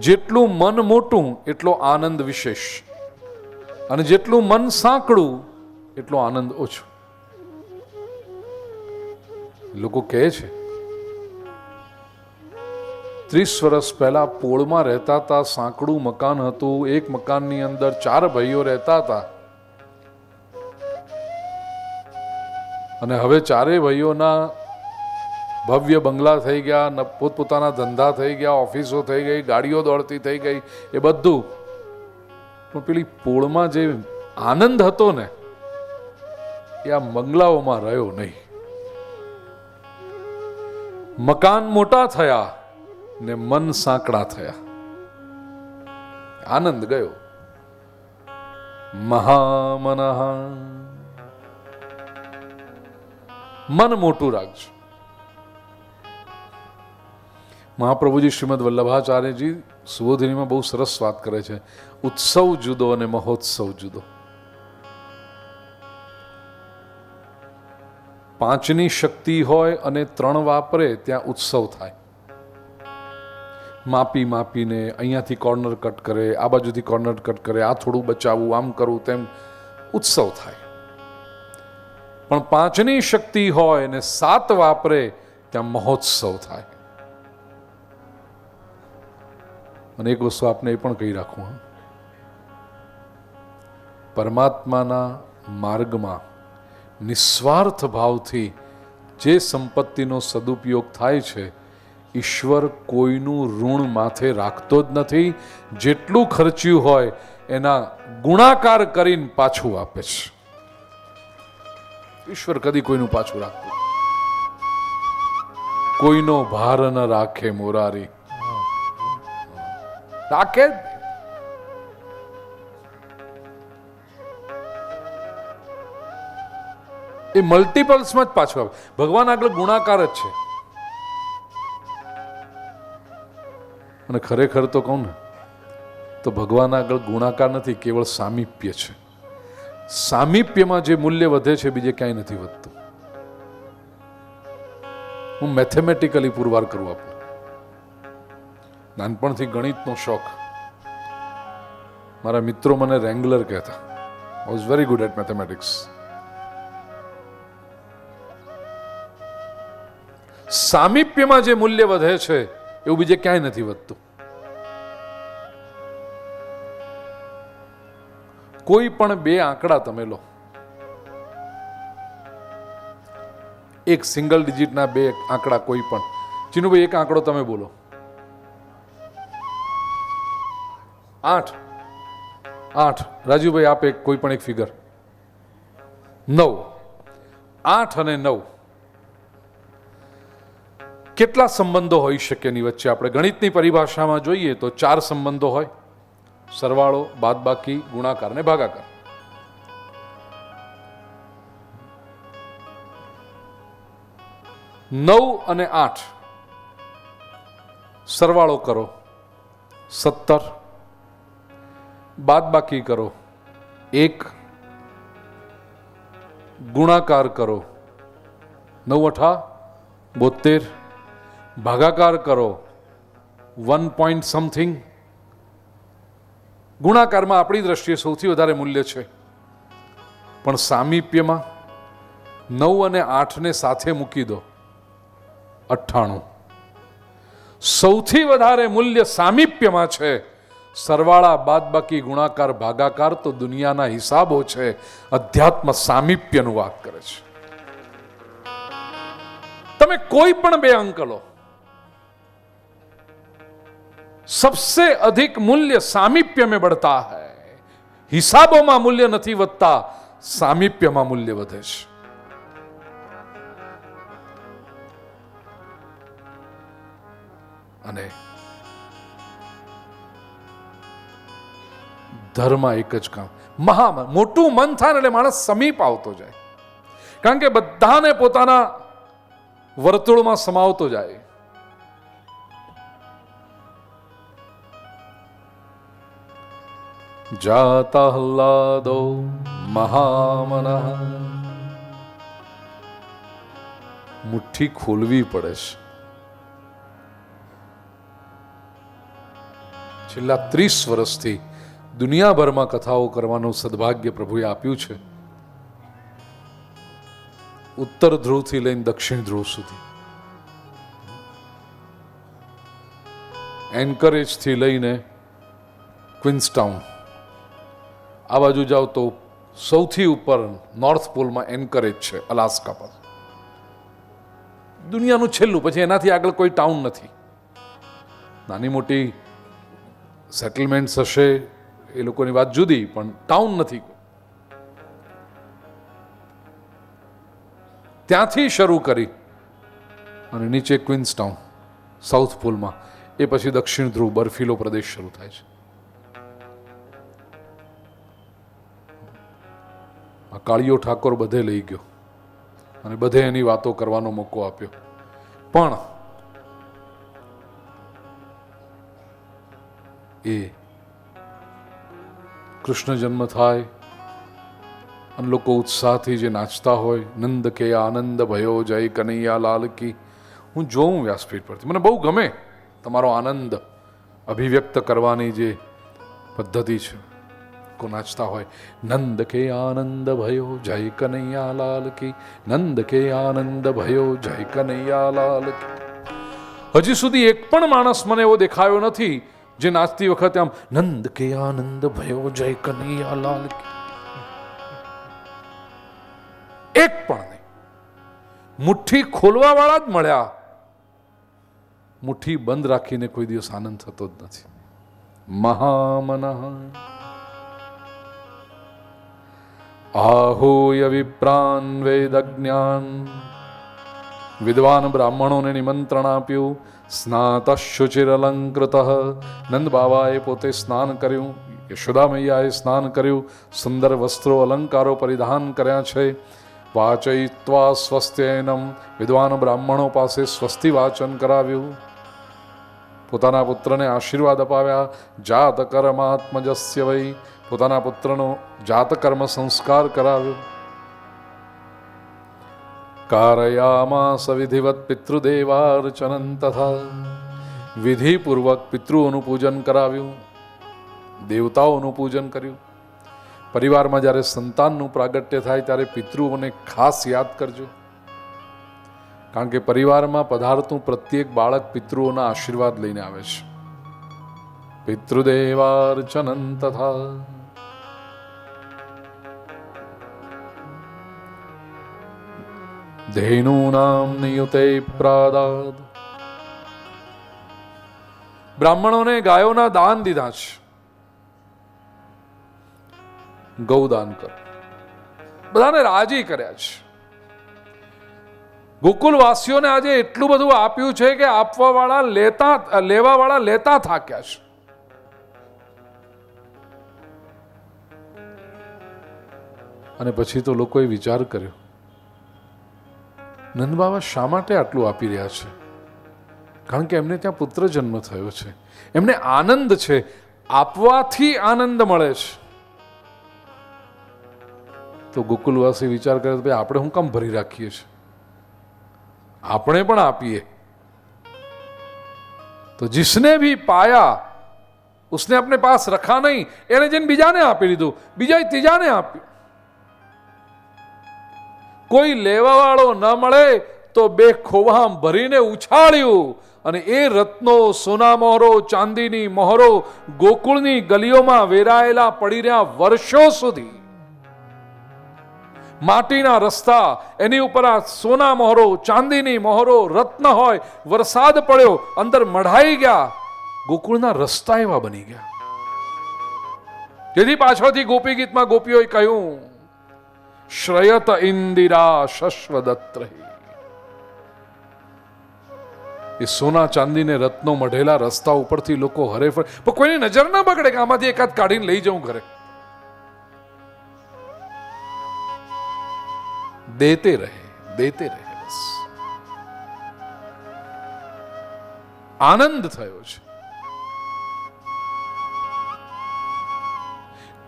B: જેટલું મન મોટું એટલો આનંદ વિશેષ. અને જેટલું મન સાંકડું એટલો આનંદ ઓછો. લોકો કહે છે 30 વર્ષ પહેલા પોળમાં રહેતા હતા, સાંકડું મકાન હતું, એક મકાનની અંદર 4 ભાઈઓ રહેતા હતા, અને હવે 4 ભાઈઓના ભવ્ય બંગલા થઈ ગયા, પોતપોતાના ધંધા થઈ ગયા, ઓફિસો થઈ ગઈ, ગાડીઓ દોડતી થઈ ગઈ, એ બધું. પણ પેલી પોળમાં જે આનંદ હતો ને એ આ બંગલાઓમાં રહ્યો નહીં. મકાન મોટા થયા ને મન સાંકડા થયા, આનંદ ગયો. મહામનઃ, મન મોટું રાખજો. મહાપ્રભુજી શ્રીમદ વલ્લભાચાર્યજી સુબોધિનીમાં બહુ સરસ વાત કરે છે. ઉત્સવ જુદો અને મહોત્સવ જુદો. 5ની શક્તિ હોય અને 3 વાપરે ત્યાં ઉત્સવ થાય. માપી માપીને અહીંયાથી કોર્નર કટ કરે, આ બાજુથી કોર્નર કટ કરે, આ થોડું બચાવવું, આમ કરવું, તેમ ઉત્સવ થાય. પણ 5ની શક્તિ હોય અને 7 વાપરે ત્યાં મહોત્સવ થાય. અને એક વસ્તુ આપને એ પણ કહી રાખું, પરમાત્માના માર્ગમાં નિસ્વાર્થ ભાવથી જે સંપત્તિનો સદુપયોગ થાય છે, ઈશ્વર કોઈનું ઋણ માથે રાખતો જ નથી. જેટલું ખર્ચ્યું હોય એના ગુણાકાર કરીને પાછું આપે છે. ઈશ્વર કદી કોઈનું પાછું રાખતું, કોઈનો ભાર ન રાખે મોરારી, રાખે જ. એ મલ્ટિપલ્સમાં જ પાછું આવે. ભગવાન આગળ ગુણાકાર જ છે. અને ખરેખર તો કહું ને તો ભગવાન આગળ ગુણાકાર નથી, કેવળ સામીપ્ય છે. સામીપ્યમાં જે મૂલ્ય વધે છે બીજે ક્યાંય નથી વધતું. હું મેથેમેટિકલી પુરવાર કરું આપને. નાનપણથી ગણિતનો શોખ. મારા મિત્રો મને રેંગલર કહેતા. I was very good at mathematics. સામીપ્યમાં જે મૂલ્ય વધે છે એવું બીજે ક્યાંય નથી વધતું. કોઈ પણ 2 આંકડા તમે લો, એક સિંગલ ડિજિટના 2 આંકડા કોઈ પણ. ચીનુભાઈ એક આંકડો તમે બોલો. 8. રાજુભાઈ આપે કોઈ પણ એક ફિગર. 9. 8 અને 9 કેટલા સંબંધો હોઈ શકે એની વચ્ચે? આપણે ગણિતની પરિભાષામાં જોઈએ તો 4 સંબંધો હોય: સરવાળો, બાદબાકી, ગુણાકાર અને ભાગાકાર. નવ અને 8 સરવાળો કરો 17, બાદબાકી કરો 1, ગુણાકાર કરો 9 8 72, ભાગાકાર કરો 1 point something. ગુણાકારમાં આપણી દ્રષ્ટિએ સૌથી વધારે મૂલ્ય છે, પણ સામીપ્યમાં 9 અને 8 ને સાથે મૂકી દો 98. સૌથી વધારે મૂલ્ય સામીપ્યમાં છે. સરવાળા, બાદબાકી, ગુણાકાર, ભાગાકાર તો દુનિયાના હિસાબો છે. અધ્યાત્મ સામીપ્યનું વાત કરે છે. તમે કોઈ પણ 2 અંક લો, सबसे अधिक मूल्य सामीप्य में बढ़ता है. हिसाबों मूल्य नहीं વધતા, સામીપ્યમાં મૂલ્ય વધે છે. અને ધર્મ એક જ કામ. મોટું મન થાય એટલે માણસ સમીપ આવતો જાય, કારણ કે બધાને પોતાના વર્તુળમાં સમાવતો જાય. જાતા હલ્લાદો મહામનઃ. મુઠ્ઠી ખોલવી પડે છે. છેલ્લા 30 વર્ષથી દુનિયાભરમાં કથાઓ કરવાનું સદભાગ્ય પ્રભુએ આપ્યું છે. ઉત્તર ધ્રુવથી લઈને દક્ષિણ ધ્રુવ સુધી, એન્કરેજથી લઈને ક્વિન્સટાઉન, આ બાજુ જાઓ તો સૌથી ઉપર નોર્થ પોલમાં એન્કરેજ છે, અલાસ્કા પર. દુનિયાનું છેલ્લું, પછી એનાથી આગળ કોઈ ટાઉન નથી. નાની મોટી સેટલમેન્ટ્સ હશે, એ લોકોની વાત જુદી, પણ ટાઉન નથી. ત્યાંથી શરૂ કરી અને નીચે ક્વિન્સટાઉન સાઉથ પોલમાં, એ પછી દક્ષિણ ધ્રુવ બર્ફીલો પ્રદેશ શરૂ થાય છે. આ કાળિયો ઠાકોર બધે લઈ ગયો અને બધે એની વાતો કરવાનો મોકો આપ્યો. પણ એ કૃષ્ણ જન્મ થાય અને લોકો ઉત્સાહથી જે નાચતા હોય, નંદ કે આનંદ ભયો જય કનૈયા લાલ કી. હું જોઉં વ્યાસપીઠ પરથી, મને બહુ ગમે તમારો આનંદ અભિવ્યક્ત કરવાની જે પદ્ધતિ છે. કો નાચતા હોય, નંદ કે આનંદ ભયો જય કનૈયા લાલ કી, નંદ કે આનંદ ભયો જય કનૈયા લાલ કી. હજી સુધી એક પણ માણસ મને એવો દેખાયો નથી જે નાચતી વખતે આમ નંદ કે આનંદ ભયો જય કનૈયા લાલ કી. એક પણ નહીં. મુઠ્ઠી ખોલવા વાળા જ મળ્યા, મુઠ્ઠી બંધ રાખીને કોઈ દિવસ આનંદ થતો જ નથી. મહામનઃ આહૂય વિપ્રાન વેદજ્ઞાન, વિદ્વાન બ્રાહ્મણોને નિમંત્રણ આપ્યું. સ્નાત શુચિરલંકૃત, નંદ બાવાએ પોતે સ્નાન કર્યું, યશોદા મૈયાએ સ્નાન કર્યું, સુંદર વસ્ત્રો અલંકારો પરિધાન કર્યા છે. વાચયિત્વા સ્વસ્ત્યૈનમ, વિદ્વાન બ્રાહ્મણો પાસે સ્વસ્તિ વાચન કરાવ્યું. પોતાના પુત્રને આશીર્વાદ અપાવ્યા. જાતકર્માત્મજસ્ય વૈ, પોતાના પુત્રનો જાતકર્મ સંસ્કાર કરાવ્યો. કારયામાસ વિધિવત પિતૃદેવાર્ચનં તથા, વિધિપૂર્વક પિતૃઓનું પૂજન કરાવ્યું, દેવતાઓનું પૂજન કર્યું. પરિવારમાં જ્યારે સંતાનનું પ્રાગટ્ય થાય ત્યારે પિતૃઓને ખાસ યાદ કરજો, કારણ કે પરિવારમાં પધારતું પ્રત્યેક બાળક પિતૃઓના આશીર્વાદ લઈને આવે છે. પિતૃદેવાર્ચનં તથા, ધેનૂનામ નિયુતે પ્રાદાદ, બ્રાહ્મણોને ગાયોના દાન દીધા છે. ગૌદાન કરો, બધાને રાજી કર્યા છે. ગોકુલવાસીઓને આજે એટલું બધું આપ્યું છે કે આપવા વાળા લેવા વાળા લેતા થાક્યા છે. અને પછી તો લોકોએ વિચાર કર્યો, નંદ બાબા શા માટે આટલું આપી રહ્યા છે? કારણ કે એમને ત્યાં પુત્ર જન્મ થયો છે, એમને આનંદ છે, આપવાથી આનંદ મળે છે. તો ગોકુલવાસી વિચાર કરે, ભાઈ આપણે શું કામ ભરી રાખીએ છીએ, આપણે પણ આપીએ. તો जिसने भी पाया उसने अपने पास रखा नहीं, એને જઈને બીજાને આપી દીધું, બીજા ત્રીજાને આપ્યું. કોઈ લેવા વાળો ન મળે તો બે ખોવામ ભરીને ઉછાળ્યું, અને એ રત્નો, સોના મોહરો, ચાંદીની મોહરો ગોકુળની ગલીઓમાં વેરાયેલા પડી રહ્યા વર્ષો સુધી. માટીના રસ્તા, એની ઉપર આ સોના મોહરો, ચાંદીની મોહરો, રત્ન હોય, વરસાદ પડ્યો, અંદર મઢાઈ ગયા, ગોકુળના રસ્તા એવા બની ગયા. જેથી પાછળથી ગોપી ગીતમાં ગોપીઓએ કહ્યું, શ્રયત ઇન્દિરા શશ્વદત્ત રહી. એ સોના ચાંદીને રત્નો મઢેલા રસ્તા ઉપરથી લોકો હરેફરે, પણ કોઈની નજર ના બગડે કે આમાંથી એકાદ કાઢીને લઈ જાઉં ઘરે. દેતે રહે, દેતે રહે, બસ. આનંદ થયો છે.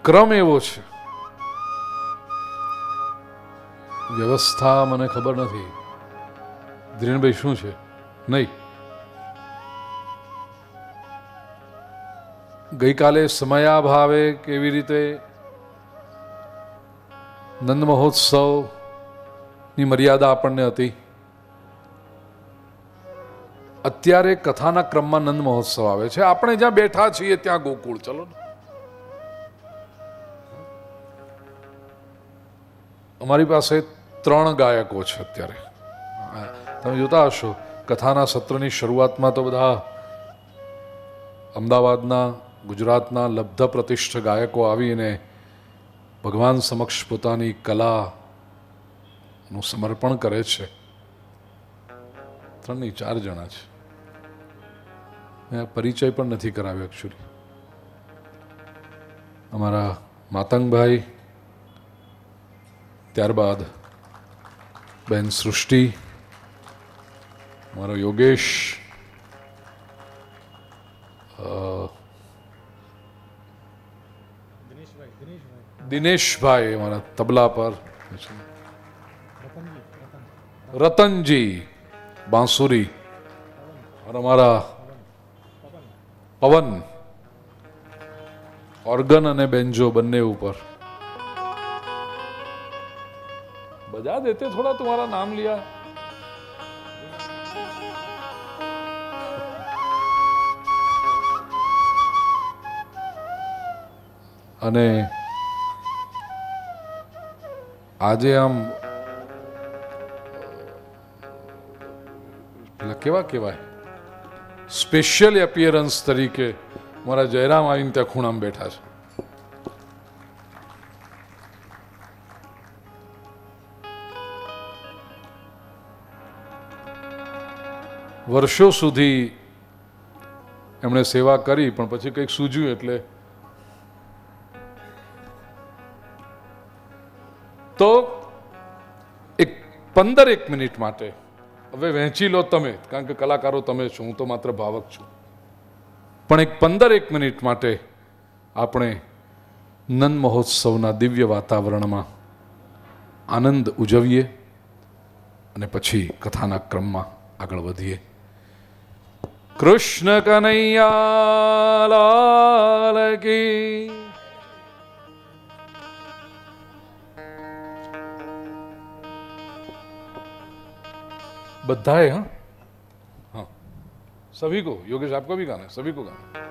B: ક્રમ એવો છે. વ્યવસ્થા મને ખબર નથી. ધીરેનભાઈ શું છે? નહીં, ગઈકાલે સમયાભાવે કેવી રીતે નંદ મહોત્સવની મર્યાદા આપણને હતી, અત્યારે કથાના ક્રમમાં નંદ મહોત્સવ આવે છે. આપણે જ્યાં બેઠા છીએ ત્યાં ગોકુળ. ચલો ને, અમારી પાસે 3 ગાયકો છે અત્યારે. તમે જોતા હશો કથાના સત્રની શરૂઆતમાં તો બધા અમદાવાદના, ગુજરાતના લબ્ધ પ્રતિષ્ઠ ગાયકો આવીને ભગવાન સમક્ષ પોતાની કલાનું સમર્પણ કરે છે. 3 નહીં 4 જણા છે. મેં પરિચય પણ નથી કરાવ્યો એકચ્યુઅલી. અમારા માતંગભાઈ, ત્યારબાદ બેન સૃષ્ટિ, મારો યોગેશ, દિનેશભાઈ અમારા તબલા પર, રતનજી બાંસુરી, और અમારા પવન ઓર્ગન અને બેન્જો બંને ઉપર. बजा देते थोड़ा, तुम्हारा नाम लिया. અને આજે આમ પેલા કેવા કહેવાય, સ્પેશિયલ એપિયરન્સ તરીકે મારા જયરામ આવીને ત્યાં ખૂણામાં બેઠા છે. વર્ષો સુધી એમણે સેવા કરી, પણ પછી કંઈક સૂઝ્યું એટલે તો 15 મિનિટ માટે હવે વહેંચી લો તમે, કારણ કે કલાકારો તમે છો, હું તો માત્ર ભાવક છું. પણ 15 મિનિટ માટે આપણે નંદ મહોત્સવના દિવ્ય વાતાવરણમાં આનંદ ઉજવીએ અને પછી કથાના ક્રમમાં આગળ વધીએ. કૃષ્ણ કનૈયા લાલ કી. बधाई. हाँ हाँ, सभी को. योगेश आपको भी गाना है, सभी को गाना है.